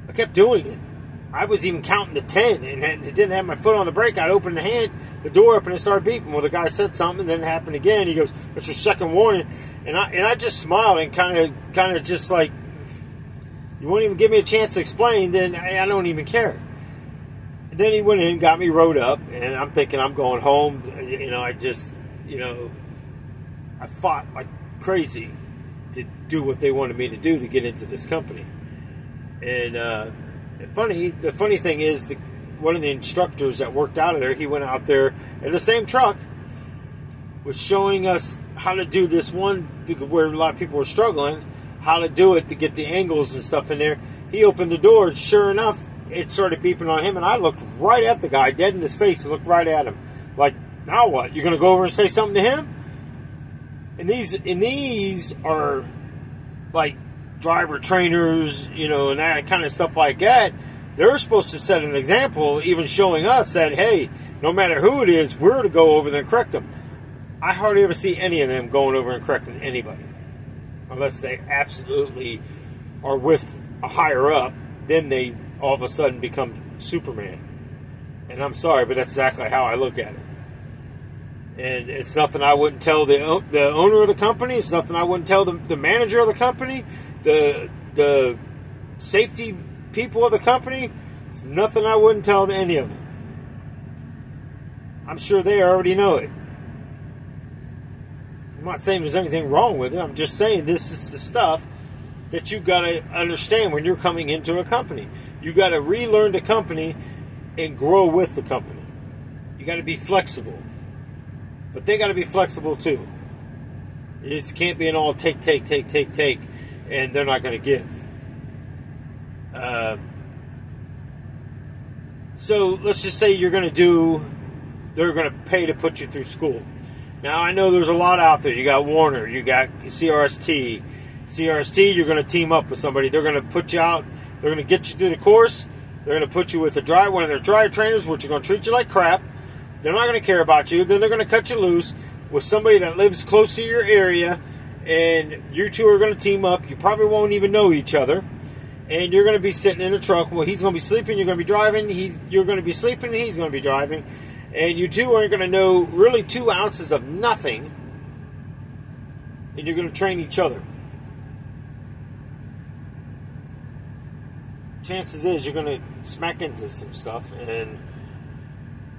I kept doing it. I was even counting to 10, and it didn't have my foot on the brake. I'd open the door up, and it started beeping. Well, the guy said something, and then it happened again. He goes, "That's your second warning," and I just smiled and kind of just like, you won't even give me a chance to explain, then I don't even care. And then he went in and got me rode up, and I'm thinking I'm going home. I fought like crazy to do what they wanted me to do to get into this company. And the funny thing is, one of the instructors that worked out of there, he went out there in the same truck, was showing us how to do this one where a lot of people were struggling, how to do it to get the angles and stuff in there. He opened the door, and sure enough, it started beeping on him, and I looked right at the guy, dead in his face, and looked right at him. Like, now what? You're going to go over and say something to him? And these are like driver trainers, and that kind of stuff like that. They're supposed to set an example, even showing us that, hey, no matter who it is, we're to go over there and correct them. I hardly ever see any of them going over and correcting anybody, unless they absolutely are with a higher up. Then they all of a sudden become Superman. And I'm sorry, but that's exactly how I look at it. And it's nothing I wouldn't tell the owner of the company. It's nothing I wouldn't tell the manager of the company, the safety people of the company. It's nothing I wouldn't tell any of them. I'm sure they already know it. I'm not saying there's anything wrong with it. I'm just saying this is the stuff that you got to understand when you're coming into a company. You got to relearn the company and grow with the company. got to be flexible. But they got to be flexible too. It just can't be an all take, and they're not going to give. So let's just say they're going to pay to put you through school. Now, I know there's a lot out there. You got Warner, you got CRST. CRST, you're going to team up with somebody. They're going to put you out. They're going to get you through the course. They're going to put you with one of their drive trainers, which are going to treat you like crap. They're not going to care about you. Then they're going to cut you loose with somebody that lives close to your area, and you two are going to team up. You probably won't even know each other, and you're going to be sitting in a truck. Well, he's going to be sleeping, you're going to be driving. You're going to be sleeping, he's going to be driving, and you two aren't going to know really 2 ounces of nothing, and you're going to train each other. Chances is you're going to smack into some stuff, and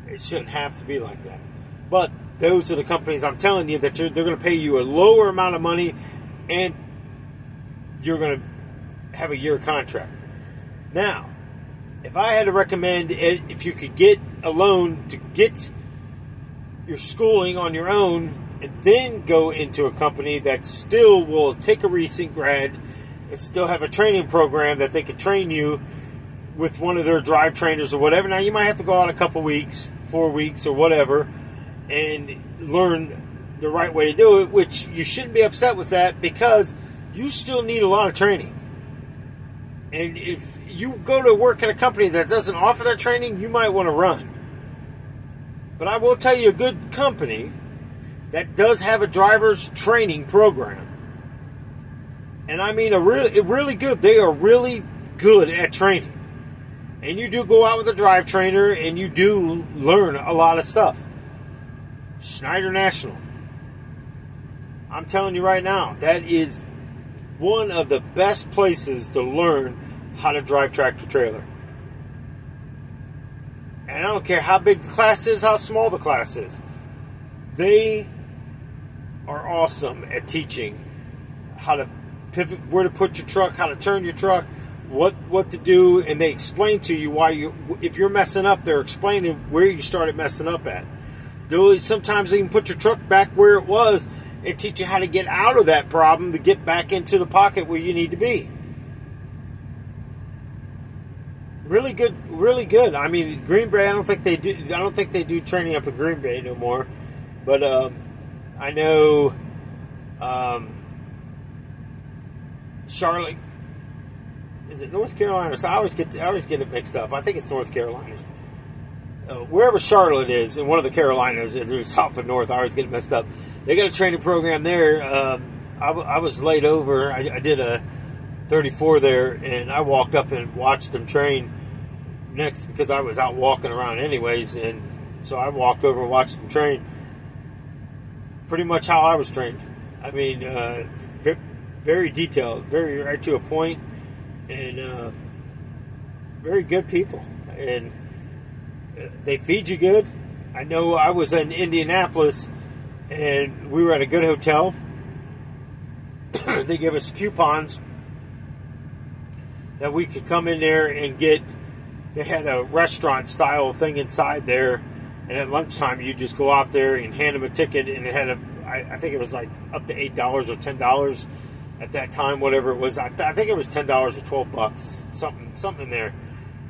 it shouldn't have to be like that. But those are the companies I'm telling you that they're going to pay you a lower amount of money, and you're going to have a year contract. Now, if I had to recommend it, if you could get a loan to get your schooling on your own and then go into a company that still will take a recent grad and still have a training program that they could train you with one of their drive trainers or whatever. Now, you might have to go out a couple weeks, 4 weeks or whatever, and learn the right way to do it, which you shouldn't be upset with that, because you still need a lot of training. And if you go to work at a company that doesn't offer that training, you might want to run. But I will tell you, a good company that does have a driver's training program, and I mean really good, they are really good at training. And you do go out with a drive trainer, and you do learn a lot of stuff. Schneider National. I'm telling you right now, that is one of the best places to learn how to drive tractor trailer. And I don't care how big the class is, how small the class is. They are awesome at teaching how to pivot, where to put your truck, how to turn your truck, what to do, and they explain to you if you're messing up, they're explaining where you started messing up at. Sometimes they can put your truck back where it was and teach you how to get out of that problem to get back into the pocket where you need to be. Really good, really good. I mean, Green Bay, I don't think they do training up in Green Bay no more. But I know Charlotte. Is it North Carolina? So I always get it mixed up. I think it's North Carolina. Wherever Charlotte is, in one of the Carolinas, either south or north, I always get it messed up. They got a training program there. I was laid over. I did a 34 there, and I walked up and watched them train next, because I was out walking around anyways, and so I walked over and watched them train. Pretty much how I was trained. I mean, very detailed, very right to a point, and very good people, and they feed you good. I know I was in Indianapolis, and we were at a good hotel. They gave us coupons that we could come in there and get. They had a restaurant style thing inside there, and at lunchtime you just go out there and hand them a ticket, and it had I think it was like up to $8 or $10 at that time, whatever it was. I think it was $10 or $12, something in there.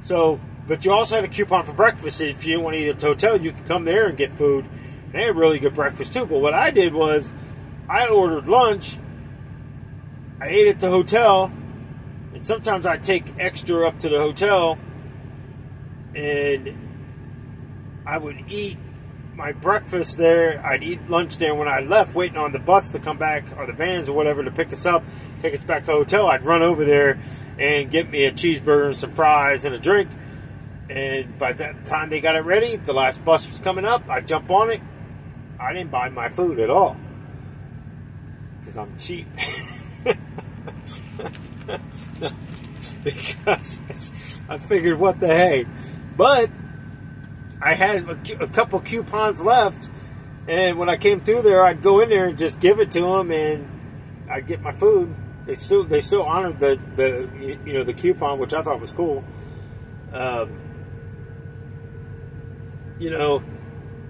So, but you also had a coupon for breakfast. If you didn't want to eat at the hotel, you could come there and get food. They had really good breakfast too. But what I did was, I ordered lunch. I ate at the hotel, and sometimes I'd take extra up to the hotel, and I would eat my breakfast there. I'd eat lunch there. When I left, waiting on the bus to come back, or the vans or whatever, to pick us up, take us back to the hotel, I'd run over there and get me a cheeseburger and some fries and a drink. And by that time they got it ready, the last bus was coming up, I'd jump on it. I didn't buy my food at all, because I'm cheap. Because I figured, what the hey. But I had a couple coupons left, and when I came through there, I'd go in there and just give it to them, and I'd get my food. They still honored the coupon, which I thought was cool.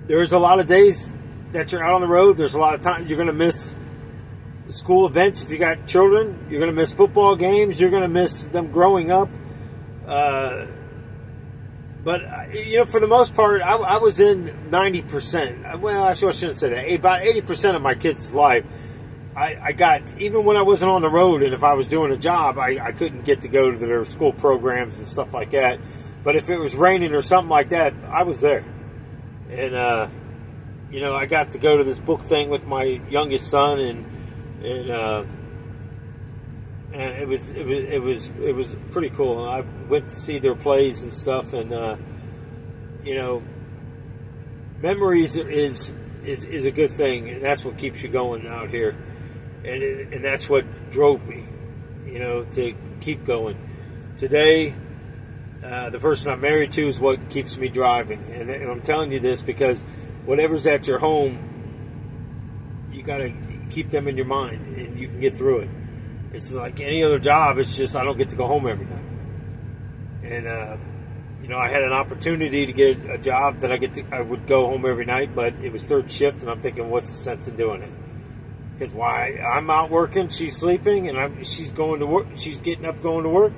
there's a lot of days that you're out on the road. There's a lot of time you're going to miss school events. If you got children, you're going to miss football games. You're going to miss them growing up. But, for the most part, I was in 90%. Well, actually, I shouldn't say that. About 80% of my kids' life, I got, even when I wasn't on the road, and if I was doing a job, I couldn't get to go to their school programs and stuff like that. But if it was raining or something like that, I was there. And, I got to go to this book thing with my youngest son, and it was pretty cool. I went to see their plays and stuff, and memories is a good thing, and that's what keeps you going out here, and that's what drove me, to keep going. Today, the person I'm married to is what keeps me driving, and I'm telling you this because whatever's at your home, you got to keep them in your mind, and you can get through it. It's like any other job. It's just I don't get to go home every night. And, I had an opportunity to get a job that I would go home every night, but it was third shift, and I'm thinking, what's the sense in doing it? Because why? I'm out working, she's sleeping, and she's going to work. She's getting up, going to work,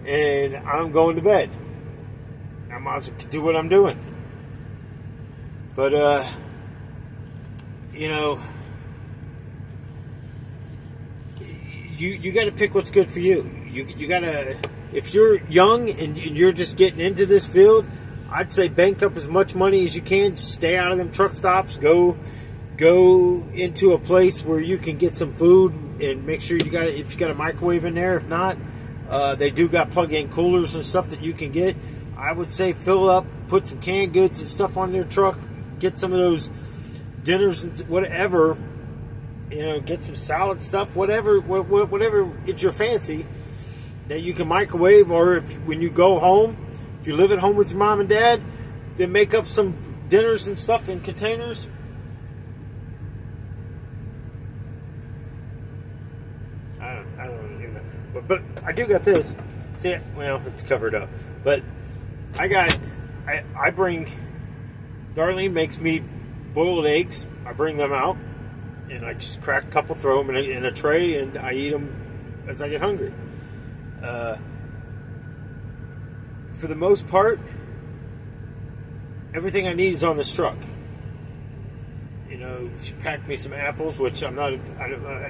and I'm going to bed. I might as well do what I'm doing. But, You got to pick what's good for you. You got to, if you're young and you're just getting into this field, I'd say bank up as much money as you can. Stay out of them truck stops. Go into a place where you can get some food and make sure if you got a microwave in there. If not, they do got plug-in coolers and stuff that you can get. I would say fill up, put some canned goods and stuff on your truck. Get some of those dinners and whatever. Get some salad stuff, whatever it's your fancy, that you can microwave, or when you go home, if you live at home with your mom and dad, then make up some dinners and stuff in containers. I don't even know. But I do got this. See, well, it's covered up. But I bring, Darlene makes me boiled eggs. I bring them out. And I just crack a couple, throw them in a tray, and I eat them as I get hungry. For the most part, everything I need is on this truck. She packed me some apples, which I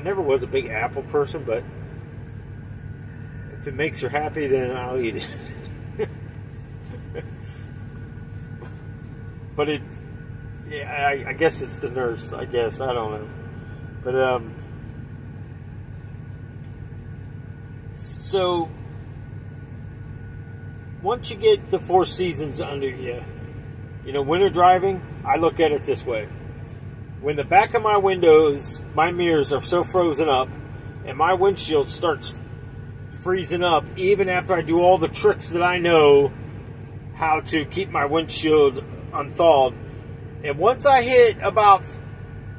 never was a big apple person, but if it makes her happy, then I'll eat it. But I guess it's the nurse, I guess. I don't know. But, so, once you get the 4 seasons under you, winter driving, I look at it this way. When the back of my windows, my mirrors are so frozen up, and my windshield starts freezing up, even after I do all the tricks that I know how to keep my windshield unthawed, and once I hit about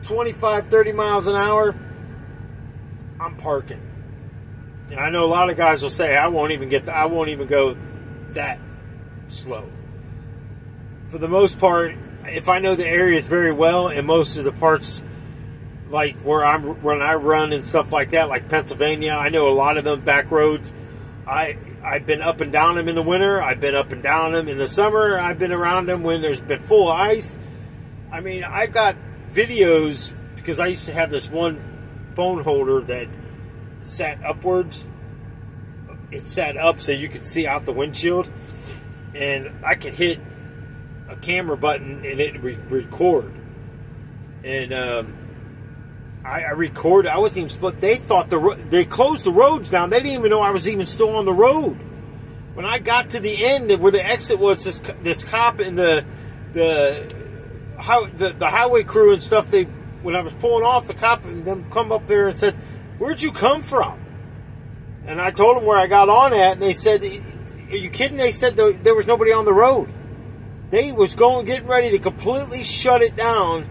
25, 30 miles an hour, I'm parking. And I know a lot of guys will say, I won't even go that slow. For the most part, if I know the areas very well, and most of the parts, like when I run and stuff like that, like Pennsylvania, I know a lot of them back roads. I've been up and down them in the winter. I've been up and down them in the summer. I've been around them when there's been full ice. I mean, I got videos, because I used to have this one phone holder that sat upwards. It sat up so you could see out the windshield, and I could hit a camera button and it would record. And I recorded. I wasn't even. But they thought they closed the roads down. They didn't even know I was even still on the road. When I got to the end where the exit was, this cop and the highway crew and stuff, when I was pulling off, the cop and them come up there and said, "Where'd you come from?" And I told them where I got on at, and they said, "Are you kidding?" They said there was nobody on the road. They was getting ready to completely shut it down,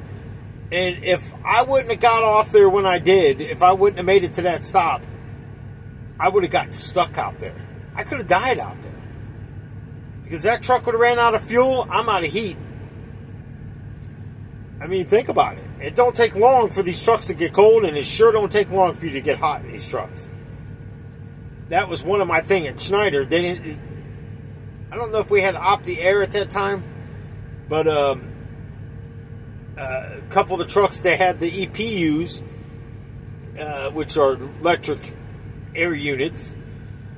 and if I wouldn't have got off there when I did, if I wouldn't have made it to that stop, I would have got stuck out there. I could have died out there. Because that truck would have ran out of fuel, I'm out of heat. I mean, think about it. It don't take long for these trucks to get cold, and it sure don't take long for you to get hot in these trucks. That was one of my thing at Schneider. They didn't. I don't know if we had Opti-Air at that time, but a couple of the trucks, they had the EPUs, which are electric air units,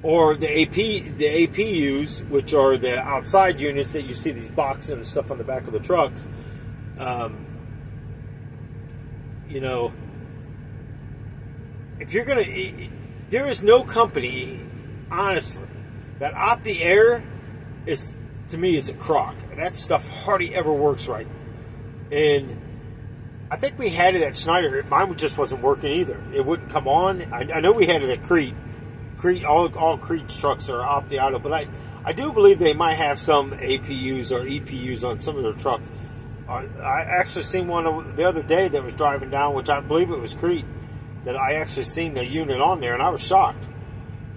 or the APUs, which are the outside units that you see these boxes and stuff on the back of the trucks. You know, if you're gonna, there is no company, honestly, that Opti-Air is, to me, is a crock. That stuff hardly ever works right. And I think we had it at Schneider. Mine just wasn't working either. It wouldn't come on. I know we had it at Crete. All Crete's trucks are Opti-Idle, but I do believe they might have some APUs or EPUs on some of their trucks. I actually seen one the other day that was driving down, which I believe it was Crete, that I actually seen the unit on there, and I was shocked.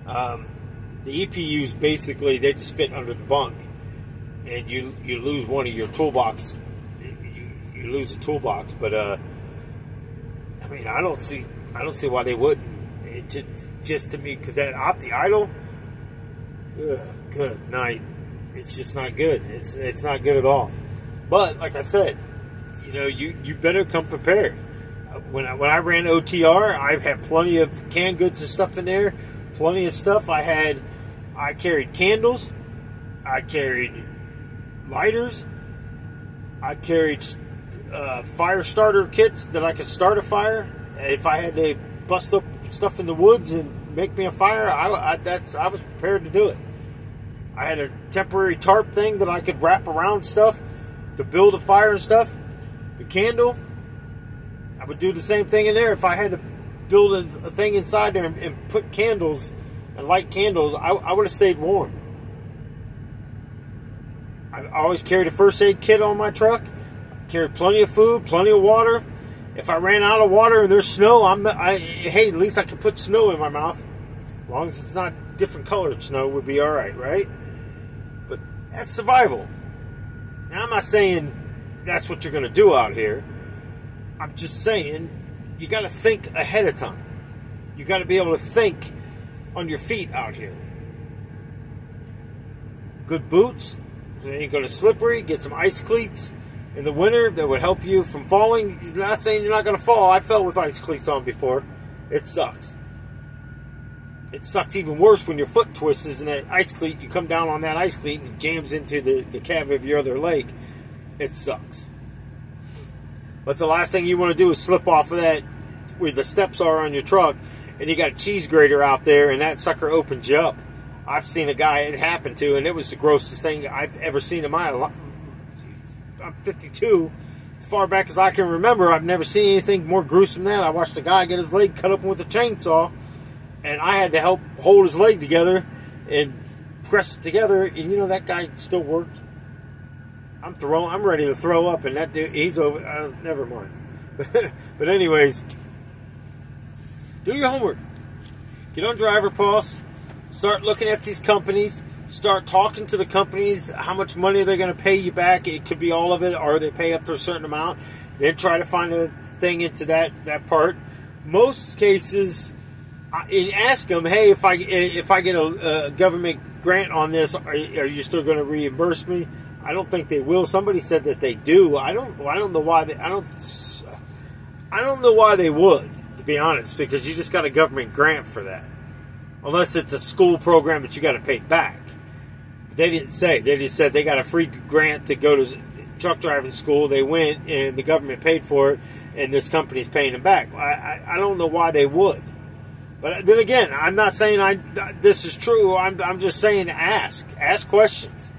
The EPUs, basically, they just fit under the bunk, and you lose one of your toolbox. You lose the toolbox, but I mean, I don't see why they wouldn't. It just to me, because that Opti-Idle, good night. It's just not good. It's not good at all. But like I said, you know, you better come prepared. When I ran OTR, I had plenty of canned goods and stuff in there. Plenty of stuff. I carried candles. I carried lighters. I carried fire starter kits that I could start a fire. If I had to bust up stuff in the woods and make me a fire, I was prepared to do it. I had a temporary tarp thing that I could wrap around stuff to build a fire and stuff. The candle, I would do the same thing in there. If I had to build a thing inside there and put candles and light candles, I would have stayed warm. I always carried a first aid kit on my truck. Carried plenty of food, plenty of water. If I ran out of water and there's snow, hey, at least I can put snow in my mouth. As long as it's not different colored snow, would be all right, right? But that's survival. Now, I'm not saying that's what you're going to do out here. I'm just saying you got to think ahead of time. You got to be able to think on your feet out here. Good boots, so they ain't going to slippery. Get some ice cleats in the winter that would help you from falling. You're not saying you're not going to fall. I fell with ice cleats on before. It sucks. It sucks even worse when your foot twists and that ice cleat, you come down on that ice cleat and it jams into the calf of your other leg. It sucks. But the last thing you want to do is slip off of that where the steps are on your truck and you got a cheese grater out there and that sucker opens you up. I've seen a guy it happened to, and it was the grossest thing I've ever seen in my life. I'm 52. As far back as I can remember, I've never seen anything more gruesome than that. I watched a guy get his leg cut open with a chainsaw, and I had to help hold his leg together and press it together. And you know, that guy still worked. I'm ready to throw up, and that dude, he's over. Never mind. But anyways, do your homework. Get on Driver Pulse. Start looking at these companies. Start talking to the companies. How much money they're going to pay you back. It could be all of it, or they pay up to a certain amount. Then try to find a thing into that part. Most cases, ask them, hey, if I get a government grant on this, are you still going to reimburse me? I don't think they will. Somebody said that they do. I don't know why I don't know why they would, to be honest, because you just got a government grant for that. Unless it's a school program that you got to pay back. They didn't say. They just said they got a free grant to go to truck driving school. They went and the government paid for it, and this company's paying them back. I don't know why they would. But then again, I'm not saying this is true. I'm just saying ask. Ask questions.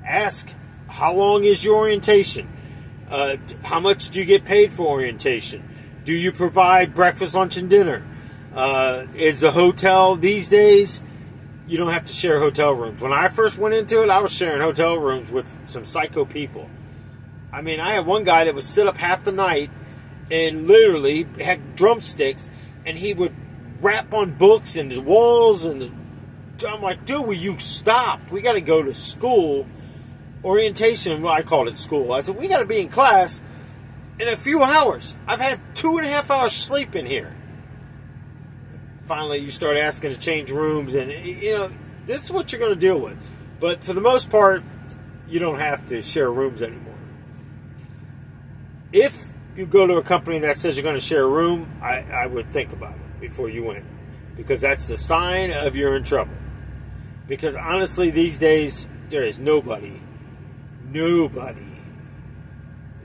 Ask, how long is your orientation? How much do you get paid for orientation? Do you provide breakfast, lunch, and dinner? Is a hotel these days, you don't have to share hotel rooms. When I first went into it, I was sharing hotel rooms with some psycho people. I mean, I had one guy that would sit up half the night and literally had drumsticks, and he would rap on books and the walls, and I'm like, dude, will you stop? We got to go to school. Orientation, well, I called it school. I said, we got to be in class. in a few hours. I've had 2.5 hours sleep in here. Finally, you start asking to change rooms, and this is what you're going to deal with. But for the most part, you don't have to share rooms anymore. If you go to a company that says you're going to share a room, I would think about it before you went, because that's the sign of you're in trouble. Because honestly, these days, there is nobody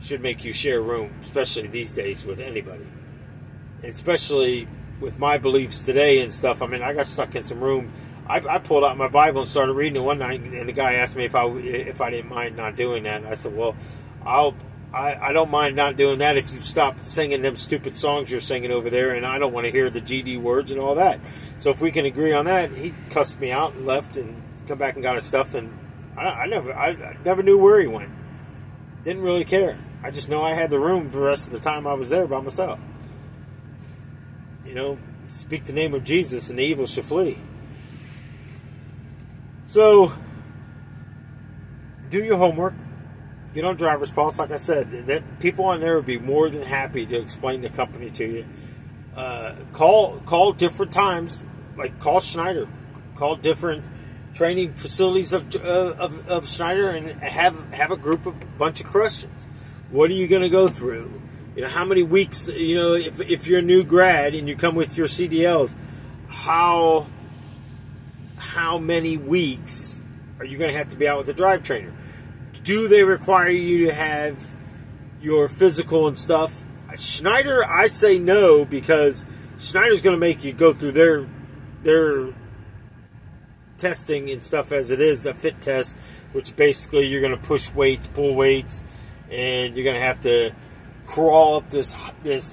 should make you share a room, especially these days with anybody. Especially with my beliefs today and stuff. I mean, I got stuck in some room. I pulled out my Bible and started reading it one night, and the guy asked me if I didn't mind not doing that. And I said, well, I don't mind not doing that if you stop singing them stupid songs you're singing over there, and I don't want to hear the GD words and all that. So if we can agree on that, he cussed me out and left and come back and got his stuff, and I never knew where he went. Didn't really care. I just know I had the room for the rest of the time I was there by myself. Speak the name of Jesus and the evil shall flee. So, do your homework. Get on Driver's Pulse. Like I said, that people on there would be more than happy to explain the company to you. Call different times. Like, call Schneider. Call different training facilities of Schneider and have a bunch of questions. What are you going to go through? How many weeks, if you're a new grad and you come with your CDLs, how many weeks are you going to have to be out with a drive trainer? Do they require you to have your physical and stuff? Schneider, I say no, because Schneider's going to make you go through their testing and stuff as it is, the fit test, which basically you're going to push weights, pull weights, and you're going to have to crawl up this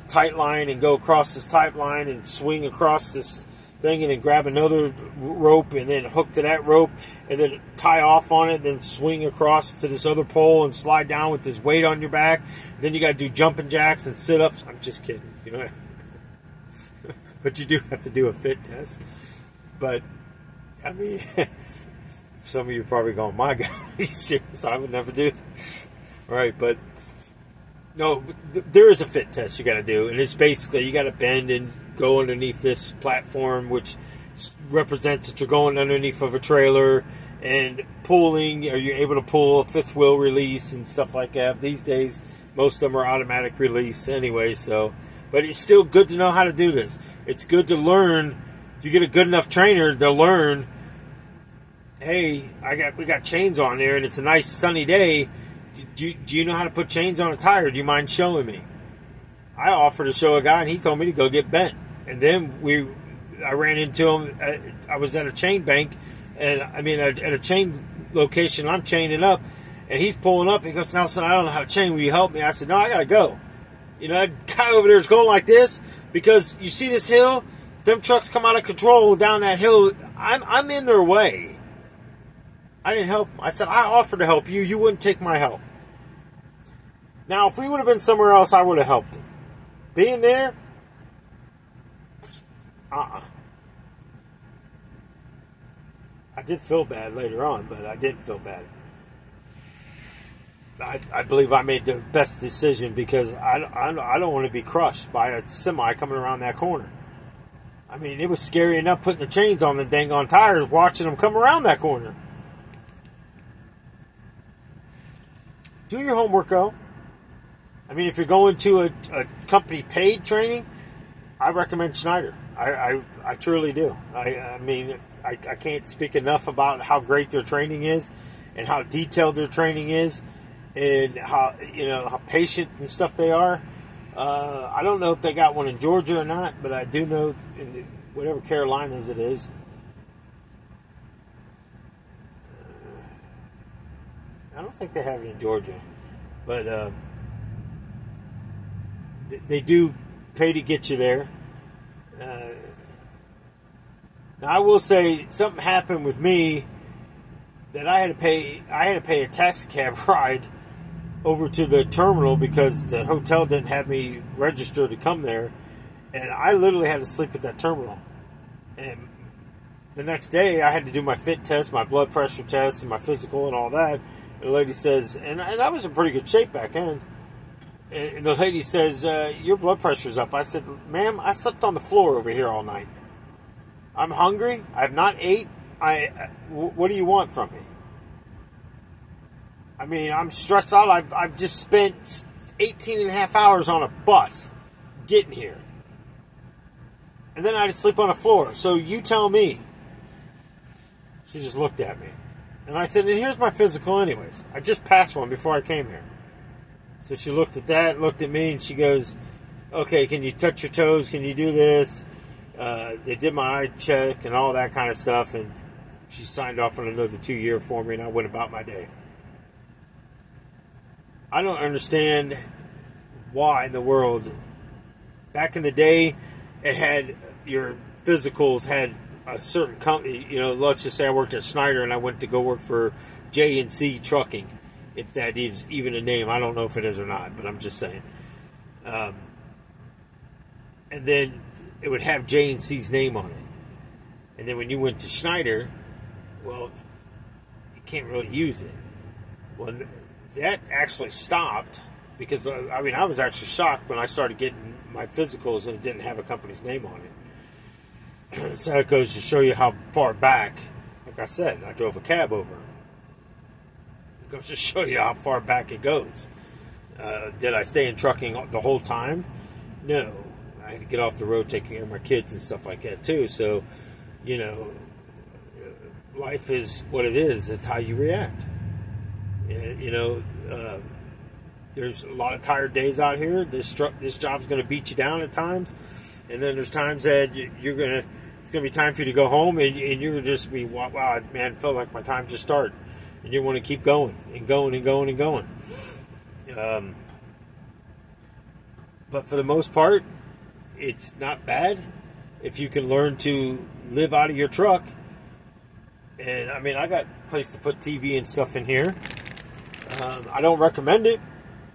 tight line and go across this tight line and swing across this thing and then grab another rope and then hook to that rope and then tie off on it and then swing across to this other pole and slide down with this weight on your back. Then you got to do jumping jacks and sit-ups. I'm just kidding. But you do have to do a fit test. But, I mean, some of you are probably going, my God, are you serious? I would never do that. Right, but no, there is a fit test you got to do, and it's basically you got to bend and go underneath this platform, which represents that you're going underneath of a trailer and pulling. Are you able to pull a fifth wheel release and stuff like that? These days, most of them are automatic release anyway. So, but it's still good to know how to do this. It's good to learn. If you get a good enough trainer to learn, hey, we got chains on there, and it's a nice sunny day. Do you know how to put chains on a tire? Do you mind showing me? I offered to show a guy, and he told me to go get bent. And then I ran into him. I was at a chain bank, at a chain location. I'm chaining up, and he's pulling up. He goes, Nelson, I don't know how to chain. Will you help me? I said, no, I got to go. That guy over there is going like this because you see this hill? Them trucks come out of control down that hill. I'm in their way. I didn't help him. I said, I offered to help you. You wouldn't take my help. Now, if we would have been somewhere else, I would have helped him. Being there, I did feel bad later on, but I didn't feel bad. I believe I made the best decision because I don't want to be crushed by a semi coming around that corner. I mean, it was scary enough putting the chains on the dang on tires, watching them come around that corner. Do your homework, though. I mean, if you're going to a company paid training, I recommend Schneider. I truly do. I mean, I can't speak enough about how great their training is and how detailed their training is and how patient and stuff they are. I don't know if they got one in Georgia or not, but I do know in whatever Carolinas it is. I don't think they have it in Georgia, but they do pay to get you there. Now I will say something happened with me that I had to pay a taxi cab ride over to the terminal because the hotel didn't have me registered to come there, and I literally had to sleep at that terminal. And the next day I had to do my fit test, my blood pressure test, and my physical and all that. And the lady says, and I was in pretty good shape back then. And the lady says, your blood pressure's up. I said, ma'am, I slept on the floor over here all night. I'm hungry. I have not ate. What do you want from me? I mean, I'm stressed out. I've just spent 18 and a half hours on a bus getting here. And then I had to sleep on the floor. So you tell me. She just looked at me. And I said, and here's my physical anyways. I just passed one before I came here. So she looked at that, looked at me, and she goes, okay, can you touch your toes? Can you do this? They did my eye check and all that kind of stuff. And she signed off on another 2-year for me, and I went about my day. I don't understand why in the world. Back in the day, it had your physicals had a certain company. You know, let's just say I worked at Schneider and I went to go work for J&C Trucking, if that is even a name. I don't know if it is or not, but I'm just saying. And then it would have J&C's name on it. And then when you went to Schneider, well, you can't really use it. Well, that actually stopped because, I mean, I was actually shocked when I started getting my physicals and it didn't have a company's name on it. So it goes to show you how far back, like I said, I drove a cab over. It goes to show you how far back it goes. Did I stay in trucking the whole time? No. I had to get off the road taking care of my kids and stuff like that too. So, you know, life is what it is. It's how you react. You know, there's a lot of tired days out here. This job's going to beat you down at times, and then there's times that it's going to be time for you to go home, and you're going to just be, wow, man, it felt like my time just started, and you want to keep going and going and going and going. But for the most part, it's not bad if you can learn to live out of your truck. And I mean, I got a place to put TV and stuff in here. I don't recommend it.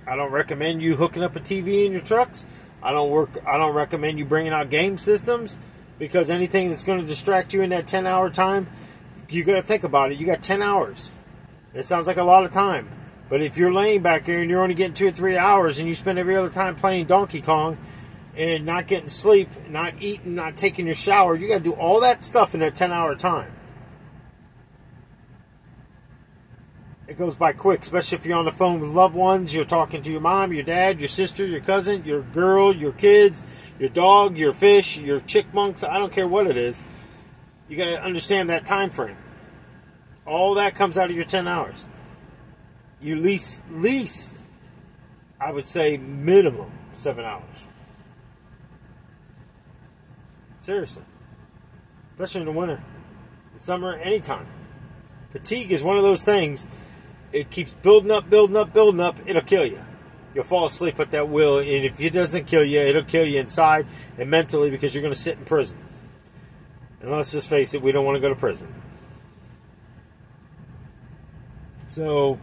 I don't recommend you hooking up a TV in your trucks. I don't recommend you bringing out game systems, because anything that's going to distract you in that 10-hour time, you got to think about it. You got 10 hours. It sounds like a lot of time, but if you're laying back here and you're only getting 2 or 3 hours, and you spend every other time playing Donkey Kong and not getting sleep, not eating, not taking your shower, you got to do all that stuff in that 10-hour time. It goes by quick, especially if you're on the phone with loved ones. You're talking to your mom, your dad, your sister, your cousin, your girl, your kids, your dog, your fish, your chickmunks. I don't care what it is. You got to understand that time frame. All that comes out of your 10 hours. You least, I would say minimum 7 hours. Seriously. Especially in the winter. In summer, anytime. Fatigue is one of those things. It keeps building up. It'll kill you. You'll fall asleep at that wheel, and if it doesn't kill you, it'll kill you inside and mentally, because you're going to sit in prison. And let's just face it, we don't want to go to prison. So,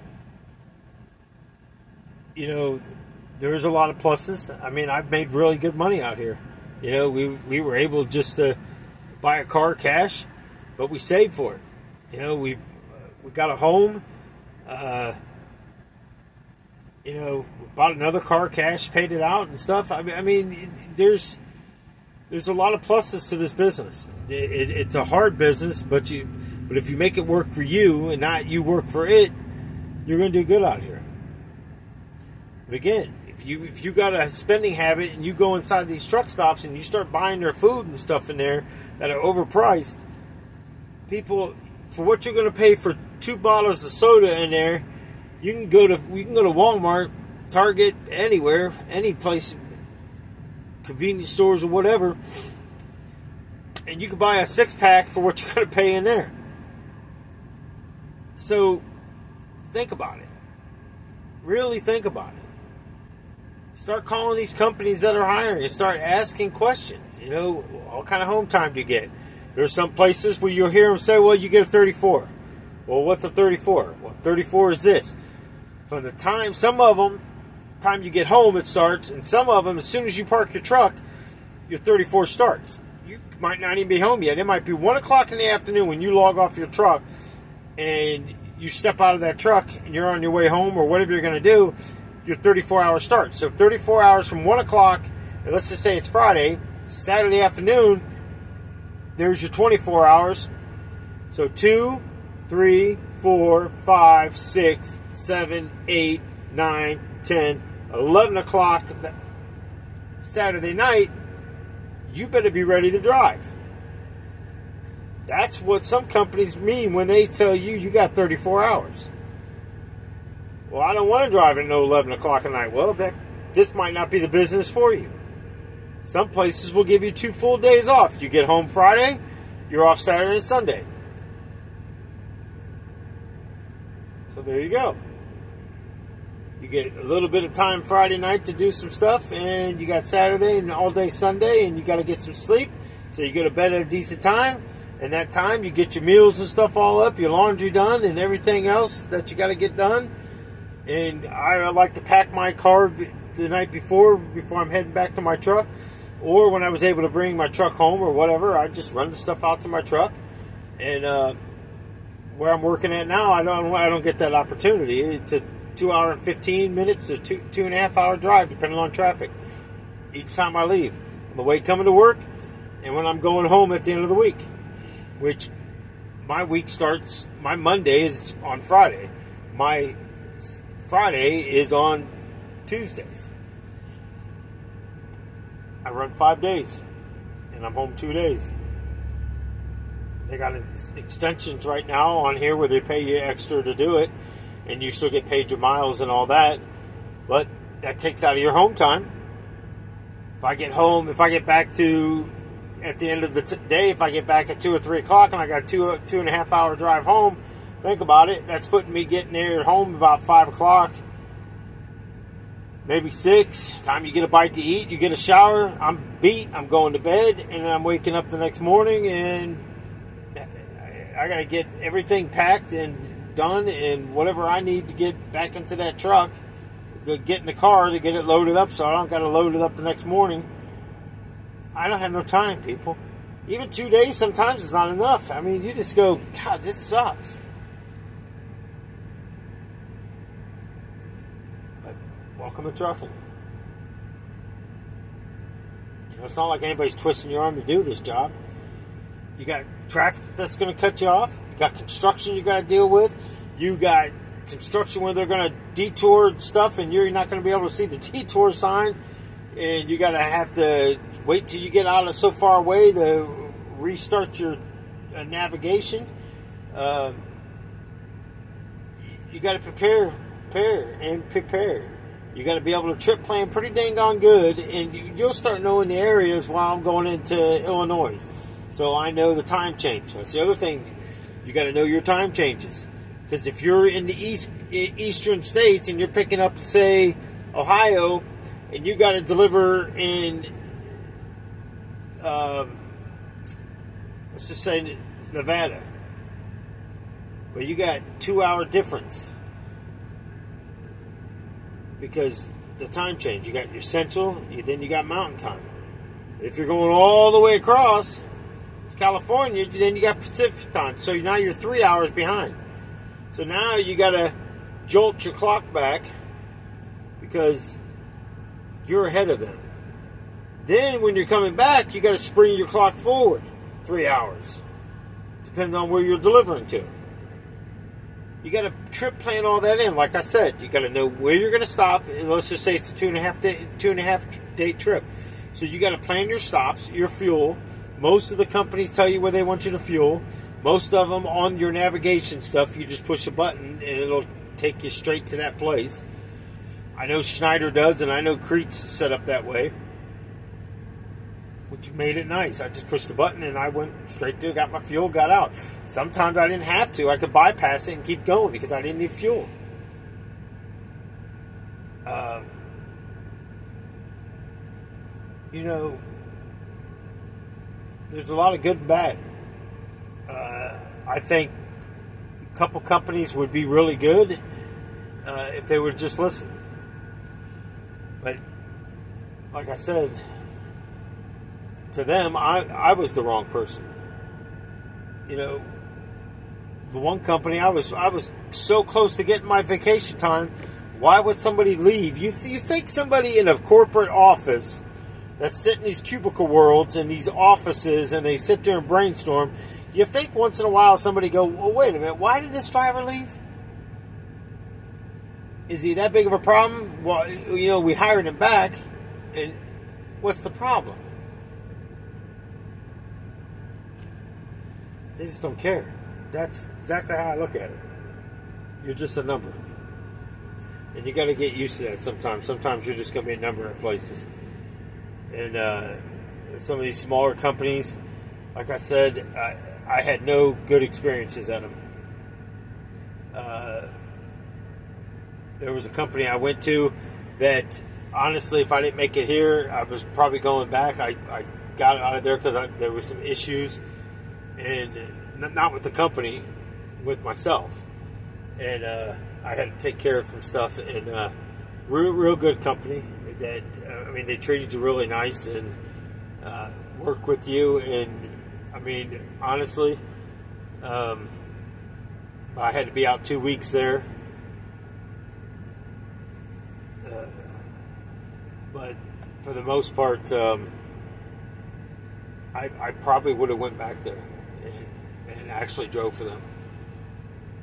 you know, there's a lot of pluses. I mean, I've made really good money out here. You know, we were able just to buy a car cash, but we saved for it. You know, we got a home. You know, bought another car cash, paid it out and stuff. I mean, there's a lot of pluses to this business. It's a hard business, but if you make it work for you and not you work for it, you're going to do good out here. But again, if you got a spending habit and you go inside these truck stops and you start buying their food and stuff in there that are overpriced, people, for what you're going to pay for 2 bottles of soda in there, we can go to Walmart, Target, anywhere, any place, convenience stores or whatever, and you can buy a 6-pack for what you're going to pay in there. So think about it. Really think about it. Start calling these companies that are hiring and start asking questions. You know, what kind of home time do you get? There's some places where you'll hear them say, well, you get a 34. Well, what's a 34? Well, 34 is this. From the time, some of them, time you get home, it starts, and some of them, as soon as you park your truck, your 34 starts. You might not even be home yet. It might be 1 o'clock in the afternoon when you log off your truck, and you step out of that truck, and you're on your way home, or whatever you're going to do, your 34-hour start. So 34 hours from 1 o'clock, and let's just say it's Friday, Saturday afternoon, there's your 24 hours. So 2, 3, 4, 5, 6, 7, 8, 9, 10, 11 o'clock Saturday night, you better be ready to drive. That's what some companies mean when they tell you you got 34 hours. Well, I don't want to drive at no 11 o'clock at night. Well, this might not be the business for you. Some places will give you 2 full days off. You get home Friday, you're off Saturday and Sunday. So there you go. You get a little bit of time Friday night to do some stuff, and you got Saturday and all day Sunday, and you got to get some sleep. So you go to bed at a decent time, and that time you get your meals and stuff all up, your laundry done, and everything else that you got to get done. And I like to pack my car the night before I'm heading back to my truck, or when I was able to bring my truck home or whatever, I just run the stuff out to my truck. And where I'm working at now, I don't get that opportunity. It's a 2 hour and 15 minutes or 2.5 hour drive, depending on traffic, each time I leave. On the way coming to work, and when I'm going home at the end of the week, which my week starts, my Monday is on Friday. My Friday is on Tuesdays. I run 5 days, and I'm home 2 days. They got extensions right now on here where they pay you extra to do it, and you still get paid your miles and all that, but that takes out of your home time. If I get back to, at the end of the day, if I get back at 2 or 3 o'clock and I got a 2.5 hour drive home, think about it, that's putting me getting there at home about 5 o'clock, maybe 6. Time you get a bite to eat, you get a shower, I'm beat, I'm going to bed, and then I'm waking up the next morning, and I got to get everything packed and done, and whatever I need to get back into that truck, to get in the car to get it loaded up, so I don't got to load it up the next morning. I don't have no time, people. Even 2 days sometimes is not enough. I mean, you just go, God, this sucks. But welcome to trucking. You know, it's not like anybody's twisting your arm to do this job. You got traffic that's going to cut you off. You got construction you got to deal with. You got construction where they're going to detour stuff, and you're not going to be able to see the detour signs. And you got to have to wait till you get out of so far away to restart your navigation. You got to prepare. You got to be able to trip plan pretty dang on good, and you'll start knowing the areas while I'm going into Illinois. So I know the time change. That's the other thing. You got to know your time changes. Because if you're in the eastern states and you're picking up, say, Ohio, and you got to deliver in, let's just say Nevada. Well, you got 2 hour difference. Because the time change. You got your central, then you got mountain time. If you're going all the way across California, then you got Pacific time. So now you're 3 hours behind. So now you got to jolt your clock back because you're ahead of them. Then when you're coming back, you got to spring your clock forward 3 hours, depending on where you're delivering to. You got to trip plan all that in. Like I said, you got to know where you're going to stop. And let's just say it's a 2.5 day trip. So you got to plan your stops, your fuel. Most of the companies tell you where they want you to fuel. Most of them on your navigation stuff, you just push a button and it'll take you straight to that place. I know Schneider does, and I know Crete's set up that way, which made it nice. I just pushed a button and I went straight to it, got my fuel, got out. Sometimes I didn't have to. I could bypass it and keep going because I didn't need fuel. You know, there's a lot of good and bad. I think a couple companies would be really good if they would just listen. But like I said, to them, I was the wrong person. You know, the one company I was so close to getting my vacation time, Why would somebody leave? You think somebody in a corporate office that's sitting in these cubicle worlds in these offices and they sit there and brainstorm, you think once in a while somebody go, well, wait a minute, why did this driver leave? Is he that big of a problem? Well, you know, we hired him back, and what's the problem? They just don't care. That's exactly how I look at it. You're just a number. And you got to get used to that sometimes. Sometimes you're just going to be a number in places. And some of these smaller companies, like I said, I had no good experiences at them. There was a company I went to that, honestly, if I didn't make it here, I was probably going back. I got out of there because there were some issues, and not with the company, with myself. And I had to take care of some stuff. And real good company. That I mean, they treated you really nice and work with you. And I mean, honestly, I had to be out 2 weeks there. But for the most part, I probably would have went back there and actually drove for them.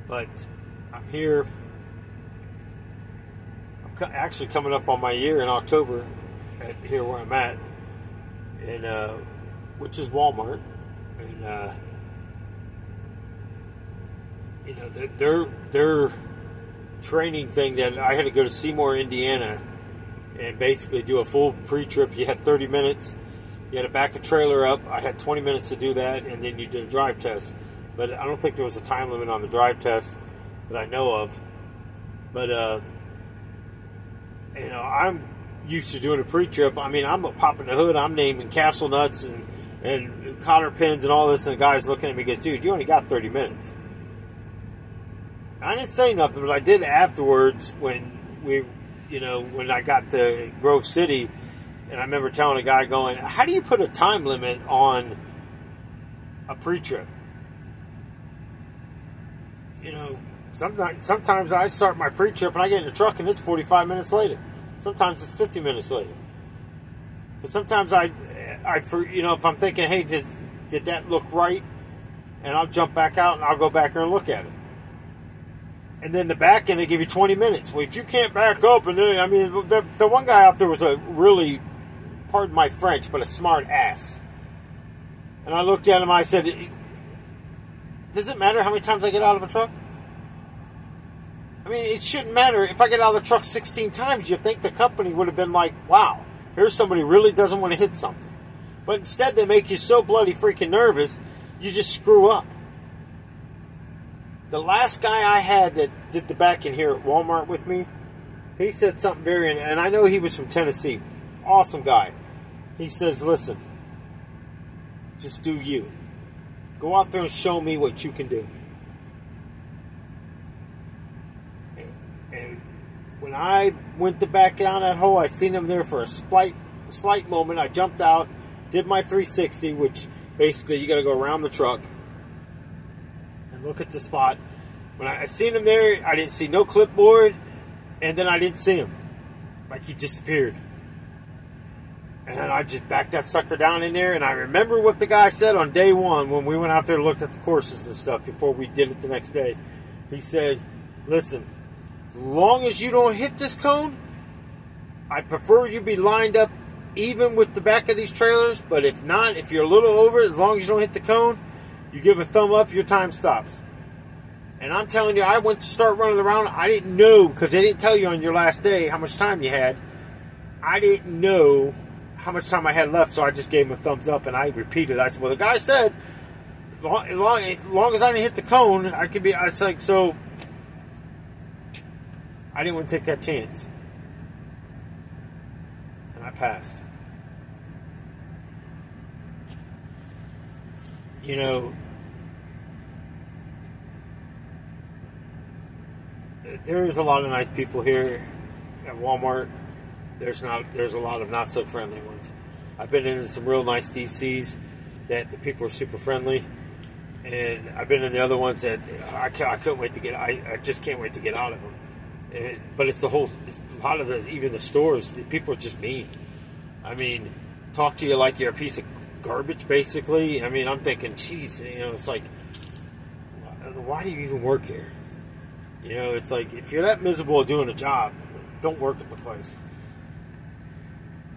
But I'm here. I'm actually coming up on my year in October here where I'm at, and which is Walmart. And you know, their training thing that I had to go to Seymour, Indiana, and basically do a full pre-trip. You had 30 minutes. You had to back a trailer up. I had 20 minutes to do that, and then you did a drive test. But I don't think there was a time limit on the drive test that I know of. But, you know, I'm used to doing a pre-trip. I mean, I'm popping the hood. I'm naming castle nuts and cotter pins and all this, and the guy's looking at me and goes, dude, you only got 30 minutes. I didn't say nothing, but I did afterwards when when I got to Grove City, and I remember telling a guy going, how do you put a time limit on a pre-trip? You know, sometimes I start my pre-trip and I get in the truck and it's 45 minutes later. Sometimes it's 50 minutes later. But sometimes if I'm thinking, hey, did that look right? And I'll jump back out and I'll go back there and look at it. And then the back end, they give you 20 minutes. Well, if you can't back up, and then, I mean, the one guy out there was a really, pardon my French, but a smart ass. And I looked at him, I said, does it matter how many times I get out of a truck? I mean, it shouldn't matter. If I get out of the truck 16 times, you think the company would have been like, wow, here's somebody who really doesn't want to hit something. But instead, they make you so bloody freaking nervous, you just screw up. The last guy I had that did the back end here at Walmart with me, he said something and I know he was from Tennessee. Awesome guy. He says, listen, just do you. Go out there and show me what you can do. And when I went to back down that hole, I seen him there for a slight moment. I jumped out, did my 360, which basically you got to go around the truck. Look at the spot. When I seen him there, I didn't see no clipboard, and then I didn't see him. Like he disappeared. And I just backed that sucker down in there, and I remember what the guy said on day one when we went out there and looked at the courses and stuff before we did it the next day. He said, listen, as long as you don't hit this cone, I prefer you be lined up even with the back of these trailers, but if not, if you're a little over, as long as you don't hit the cone, you give a thumb up, your time stops. And I'm telling you, I went to start running around. I didn't know, because they didn't tell you on your last day how much time you had. I didn't know how much time I had left, so I just gave him a thumbs up, and I repeated. I said, well, the guy said, as long as I didn't hit the cone, I could be, I was like, so I didn't want to take that chance. And I passed. You know, there's a lot of nice people here at Walmart. There's a lot of not so friendly ones. I've been in some real nice DCs that the people are super friendly, and I've been in the other ones that I couldn't wait to get. I just can't wait to get out of them. But it's a lot of even the stores, the people are just mean. I mean, talk to you like you're a piece of garbage, basically. I mean, I'm thinking, geez, it's like, why do you even work here? It's like, if you're that miserable doing a job, don't work at the place.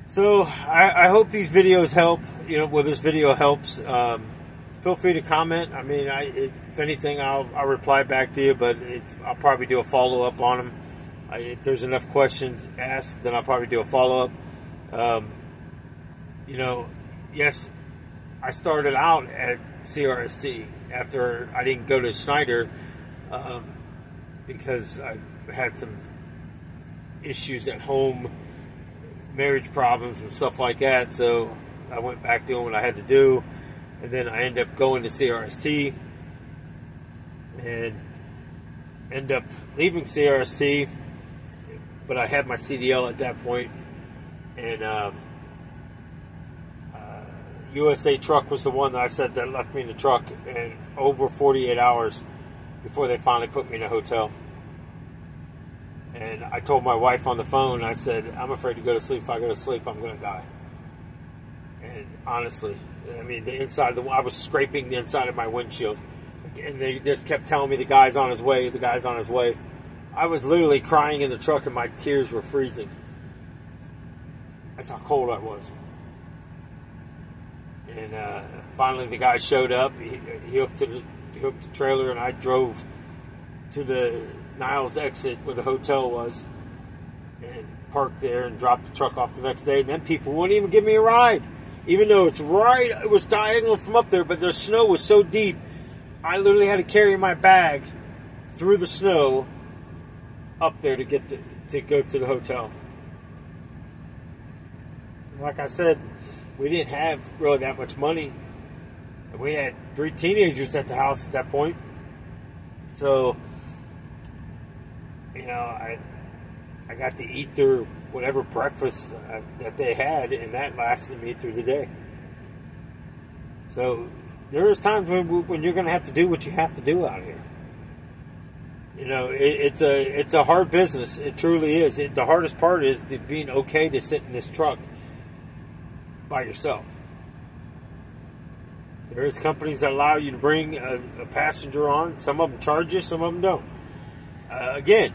So, I hope these videos help. This video helps. Feel free to comment. I mean, if anything, I'll reply back to you, but I'll probably do a follow-up on them. If there's enough questions asked, then I'll probably do a follow-up. Yes, I started out at CRST after I didn't go to Schneider because I had some issues at home, marriage problems and stuff like that. So I went back doing what I had to do, and then I ended up going to CRST and end up leaving CRST. But I had my CDL at that point, and USA Truck was the one that I said that left me in the truck, and over 48 hours before they finally put me in a hotel. And I told my wife on the phone, I said, I'm afraid to go to sleep. If I go to sleep, I'm going to die. And honestly, I mean, I was scraping the inside of my windshield, and they just kept telling me the guy's on his way, the guy's on his way. I was literally crying in the truck, and my tears were freezing. That's how cold I was. And finally, the guy showed up. He hooked the trailer, and I drove to the Niles exit where the hotel was, and parked there and dropped the truck off the next day. And then people wouldn't even give me a ride, even though it was diagonal from up there, but the snow was so deep, I literally had to carry my bag through the snow up there to get to go to the hotel. Like I said, we didn't have really that much money, and we had 3 teenagers at the house at that point. So, I got to eat their whatever breakfast that they had, and that lasted me through the day. So there is times when you're going to have to do what you have to do out here. It's a hard business. It truly is. The hardest part is being okay to sit in this truck by yourself. There's companies that allow you to bring a passenger on. Some of them charge you, some of them don't. Again,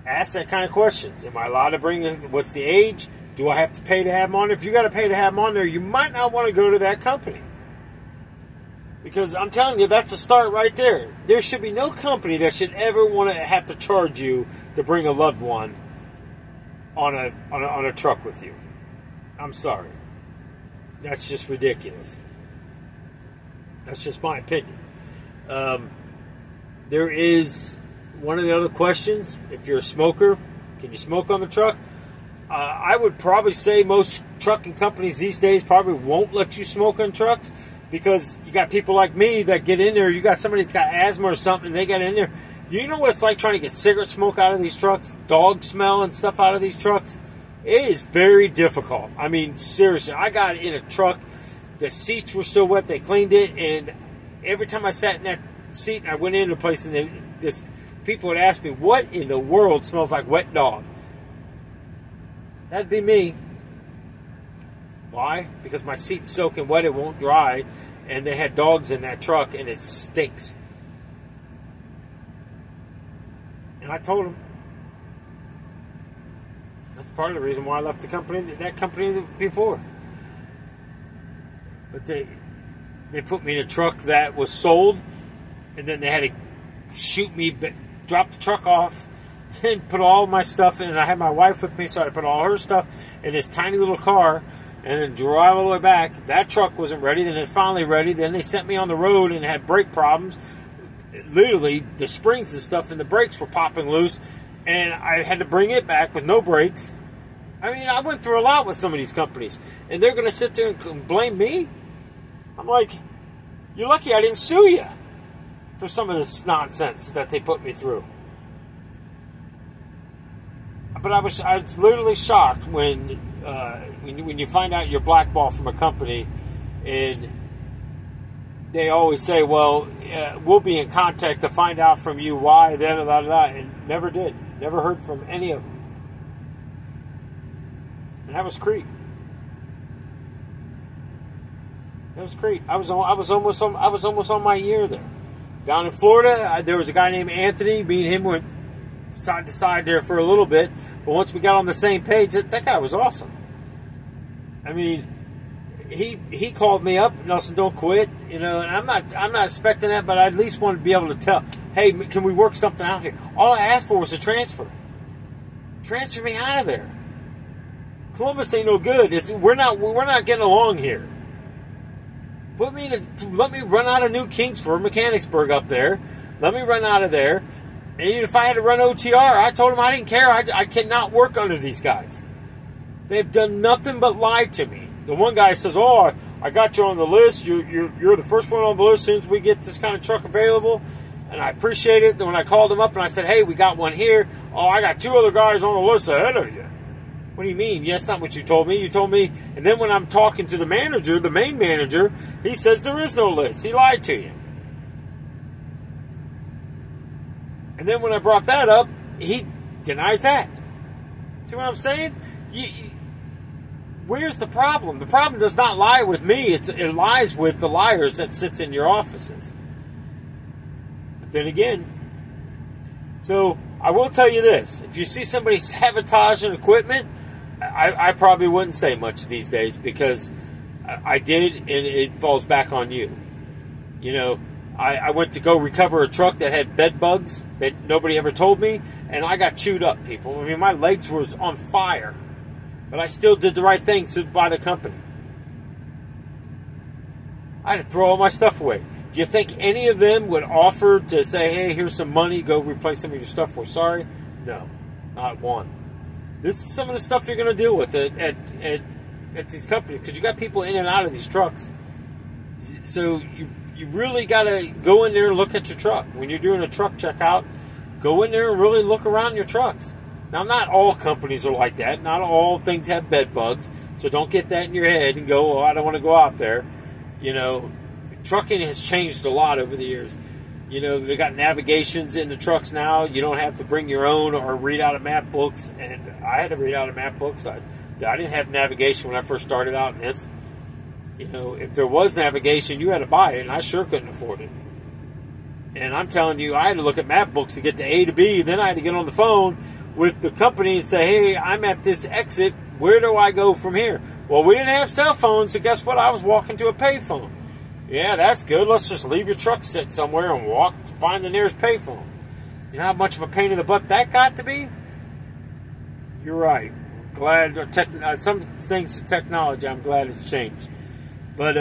ask that kind of questions. Am I allowed to bring what's the age? Do I have to pay to have them on there? If you got to pay to have them on there, you might not want to go to that company. Because I'm telling you, that's a start right there. There should be no company that should ever want to have to charge you to bring a loved one on a truck with you. I'm sorry. That's just ridiculous. That's just my opinion. There is one of the other questions. If you're a smoker, can you smoke on the truck? I would probably say most trucking companies these days probably won't let you smoke on trucks, because you got people like me that get in there. You got somebody that's got asthma or something, and they get in there. You know what it's like trying to get cigarette smoke out of these trucks, dog smell and stuff out of these trucks? It is very difficult. I mean, seriously, I got in a truck. The seats were still wet. They cleaned it, and every time I sat in that seat and I went into a place, and people would ask me, what in the world smells like wet dog? That'd be me. Why? Because my seat's soaking wet, it won't dry, and they had dogs in that truck, and it stinks. And I told them. That's part of the reason why I left that company before. But they put me in a truck that was sold, and then they had to shoot me, drop the truck off, and put all my stuff in. And I had my wife with me, so I put all her stuff in this tiny little car, and then drive all the way back. That truck wasn't ready. Then it's finally ready. Then they sent me on the road and had brake problems. Literally, the springs and stuff and the brakes were popping loose, and I had to bring it back with no brakes. I mean, I went through a lot with some of these companies, and they're going to sit there and blame me? I'm like, you're lucky I didn't sue you for some of this nonsense that they put me through. But I was literally shocked when you find out you're blackballed from a company, and they always say, well, we'll be in contact to find out from you why, and never did. Never heard from any of them. And that was Crete. That was Crete. I was almost on my year there. Down in Florida, there was a guy named Anthony. Me and him went side to side there for a little bit. But once we got on the same page, that guy was awesome. I mean, he called me up, Nelson, don't quit. You know, and I'm not expecting that, but I at least wanted to be able to tell, hey, can we work something out here? All I asked for was a transfer. Transfer me out of there. Columbus ain't no good. We're not getting along here. Let me run out of New Kingsford, Mechanicsburg up there. Let me run out of there. And even if I had to run OTR, I told them I didn't care. I cannot work under these guys. They've done nothing but lie to me. The one guy says, "Oh, I got you on the list. You're the first one on the list as soon as we get this kind of truck available." And I appreciate it. Then when I called him up and I said, "Hey, we got one here. Oh, I got 2 other guys on the list ahead of you." What do you mean? Yeah, that's not what you told me. You told me. And then when I'm talking to the manager, the main manager, he says there is no list. He lied to you. And then when I brought that up, he denies that. See what I'm saying? Where's the problem? The problem does not lie with me. It lies with the liars that sits in your offices. But then again, so I will tell you this. If you see somebody sabotaging equipment, I probably wouldn't say much these days, because I did, and it falls back on you. You know, I went to go recover a truck that had bed bugs that nobody ever told me, and I got chewed up, people. I mean, my legs were on fire, but I still did the right thing by the company. I had to throw all my stuff away. Do you think any of them would offer to say, "Hey, here's some money, go replace some of your stuff for sorry"? No, not one. This is some of the stuff you're going to deal with at these companies, because you got people in and out of these trucks. So you really got to go in there and look at your truck. When you're doing a truck checkout, go in there and really look around your trucks. Now, not all companies are like that. Not all things have bed bugs. So don't get that in your head and go, "Oh, I don't want to go out there." You know, trucking has changed a lot over the years. You know, they got navigations in the trucks now. You don't have to bring your own or read out of map books. And I had to read out of map books. I didn't have navigation when I first started out in this. You know, if there was navigation, you had to buy it, and I sure couldn't afford it. And I'm telling you, I had to look at map books to get to A to B. Then I had to get on the phone with the company and say, "Hey, I'm at this exit. Where do I go from here?" Well, we didn't have cell phones, so guess what? I was walking to a payphone. Yeah, that's good. Let's just leave your truck sit somewhere and walk to find the nearest payphone. You know how much of a pain in the butt that got to be? You're right. Glad some things in technology, I'm glad it's changed. But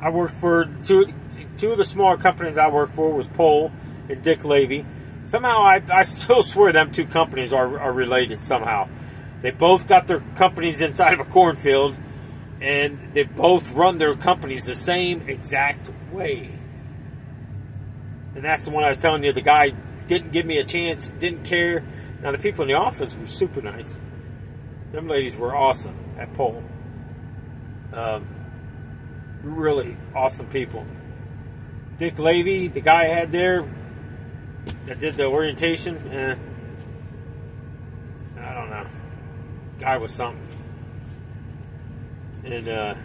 I worked for two of the smaller companies I worked for was Pole and Dick Levy. Somehow I still swear them two companies are related somehow. They both got their companies inside of a cornfield, and they both run their companies the same exact way. And that's the one I was telling you, the guy didn't give me a chance, didn't care. Now, the people in the office were super nice. Them ladies were awesome at Pole. Really awesome people. Dick Levy, the guy I had there that did the orientation, I don't know. Guy was something. And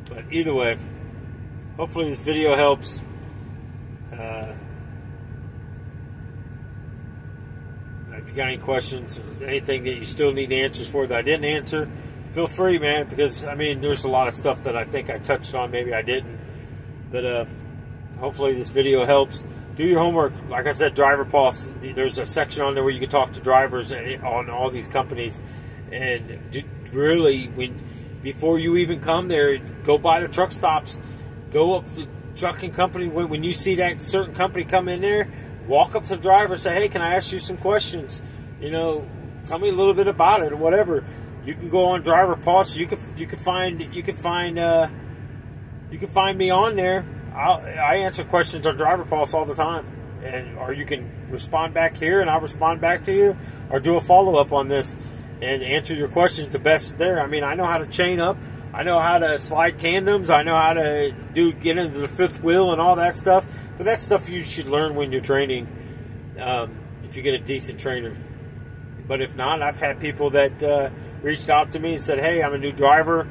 but either way, hopefully this video helps. If you got any questions, anything that you still need answers for that I didn't answer, feel free, man, because I mean there's a lot of stuff that I think I touched on, maybe I didn't. But hopefully this video helps. Do your homework. Like I said, Driver Pulse, there's a section on there where you can talk to drivers on all these companies. And really, before you even come there, go by the truck stops. Go up to the trucking company. When you see that certain company come in there, walk up to the driver and say, "Hey, can I ask you some questions? You know, tell me a little bit about it," or whatever. You can go on Driver Pulse. You can find me on there. I answer questions on Driver Pulse all the time, or you can respond back here, and I'll respond back to you, or do a follow up on this and answer your questions the best there. I mean, I know how to chain up. I know how to slide tandems. I know how to get into the fifth wheel and all that stuff. But that stuff you should learn when you're training. if you get a decent trainer. But if not, I've had people that reached out to me and said, hey, I'm a new driver.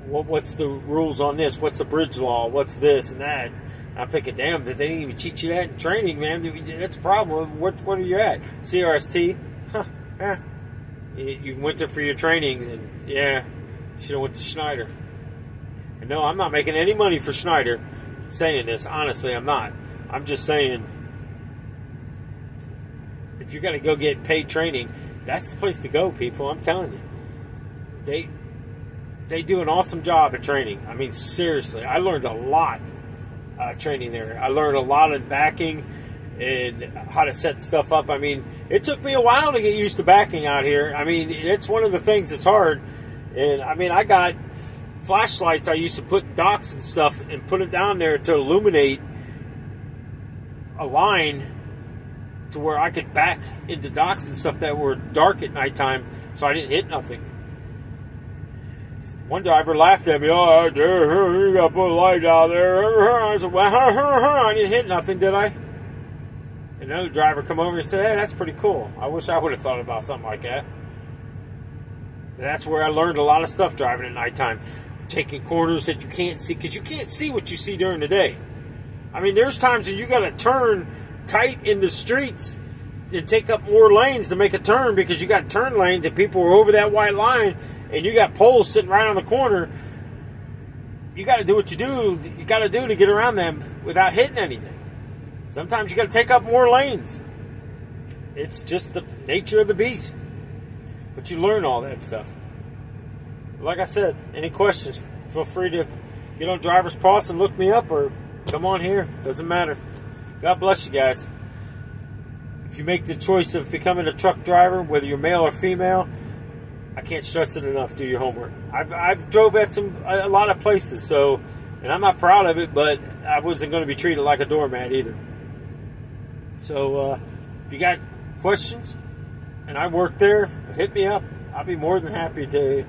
What's the rules on this? What's the bridge law? What's this and that? I'm thinking, damn, they didn't even teach you that in training, man. That's a problem. What are you at? CRST? Huh, yeah. You went there for your training, and yeah, you should have went to Schneider. And no, I'm not making any money for Schneider saying this. Honestly, I'm not. I'm just saying, if you got to go get paid training, that's the place to go, people. I'm telling you. They do an awesome job at training. I mean, seriously, I learned a lot training there. I learned a lot in backing and how to set stuff up. I mean, it took me a while to get used to backing out here. I mean, it's one of the things that's hard. And I mean, I got flashlights I used to put docks and stuff and put it down there to illuminate a line to where I could back into docks and stuff that were dark at nighttime so I didn't hit nothing. One driver laughed at me, oh, you got to put a light out there. I said, well, I didn't hit nothing, did I? And another driver come over and said, hey, that's pretty cool. I wish I would have thought about something like that. And that's where I learned a lot of stuff driving at nighttime. Taking corners that you can't see, because you can't see what you see during the day. I mean, there's times when you got to turn tight in the streets and take up more lanes to make a turn because you got turn lanes and people are over that white line and you got poles sitting right on the corner. You got to do what you got to do to get around them without hitting anything. Sometimes you got to take up more lanes. It's just the nature of the beast. But you learn all that stuff. Like I said, any questions, feel free to get on Driver's Pulse and look me up or come on here. Doesn't matter. God bless you guys. If you make the choice of becoming a truck driver, whether you're male or female, I can't stress it enough. Do your homework. I've drove at a lot of places, so, and I'm not proud of it, but I wasn't going to be treated like a doormat either. So if you got questions and I work there, hit me up. I'll be more than happy to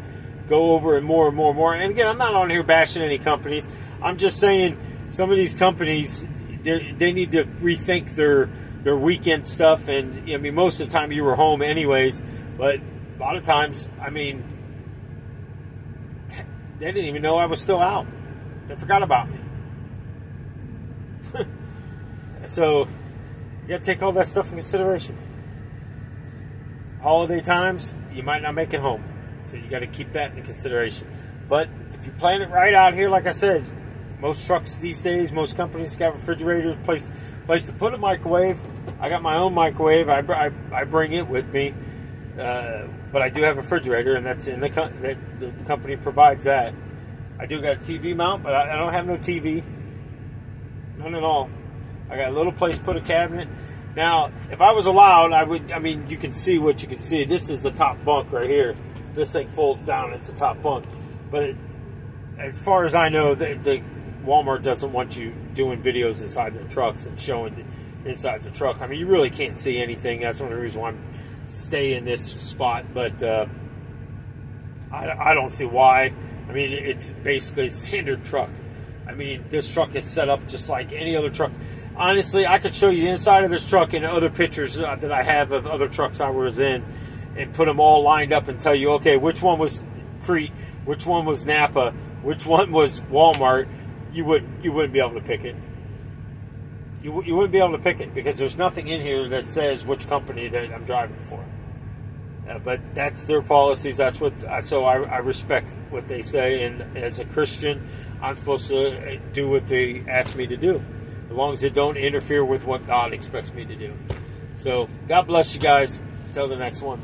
go over it more and more and more. And again, I'm not on here bashing any companies. I'm just saying some of these companies, they need to rethink their weekend stuff. And I mean, most of the time you were home anyways, but a lot of times, I mean, they didn't even know I was still out. They forgot about me. So you got to take all that stuff in consideration. Holiday times, you might not make it home. So you got to keep that in consideration. But if you plan it right out here, like I said, most trucks these days, most companies got refrigerators, place to put a microwave. I got my own microwave. I bring it with me. But I do have a refrigerator, and that's the company provides that. I do got a TV mount, but I don't have no TV. None at all. I got a little place to put a cabinet. Now, if I was allowed, I mean, you can see what you can see. This is the top bunk right here. This thing folds down. It's the top bunk. But as far as I know, the Walmart doesn't want you doing videos inside their trucks and showing inside the truck. I mean, you really can't see anything. That's one of the reasons why I'm staying in this spot. But I don't see why. I mean, it's basically a standard truck. I mean, this truck is set up just like any other truck. Honestly, I could show you the inside of this truck and other pictures that I have of other trucks I was in and put them all lined up and tell you, okay, which one was Crete, which one was Napa, which one was Walmart. You wouldn't be able to pick it. You wouldn't be able to pick it because there's nothing in here that says which company that I'm driving for. But that's their policies. That's so I respect what they say, and as a Christian, I'm supposed to do what they ask me to do, as long as it don't interfere with what God expects me to do. So God bless you guys. Until the next one.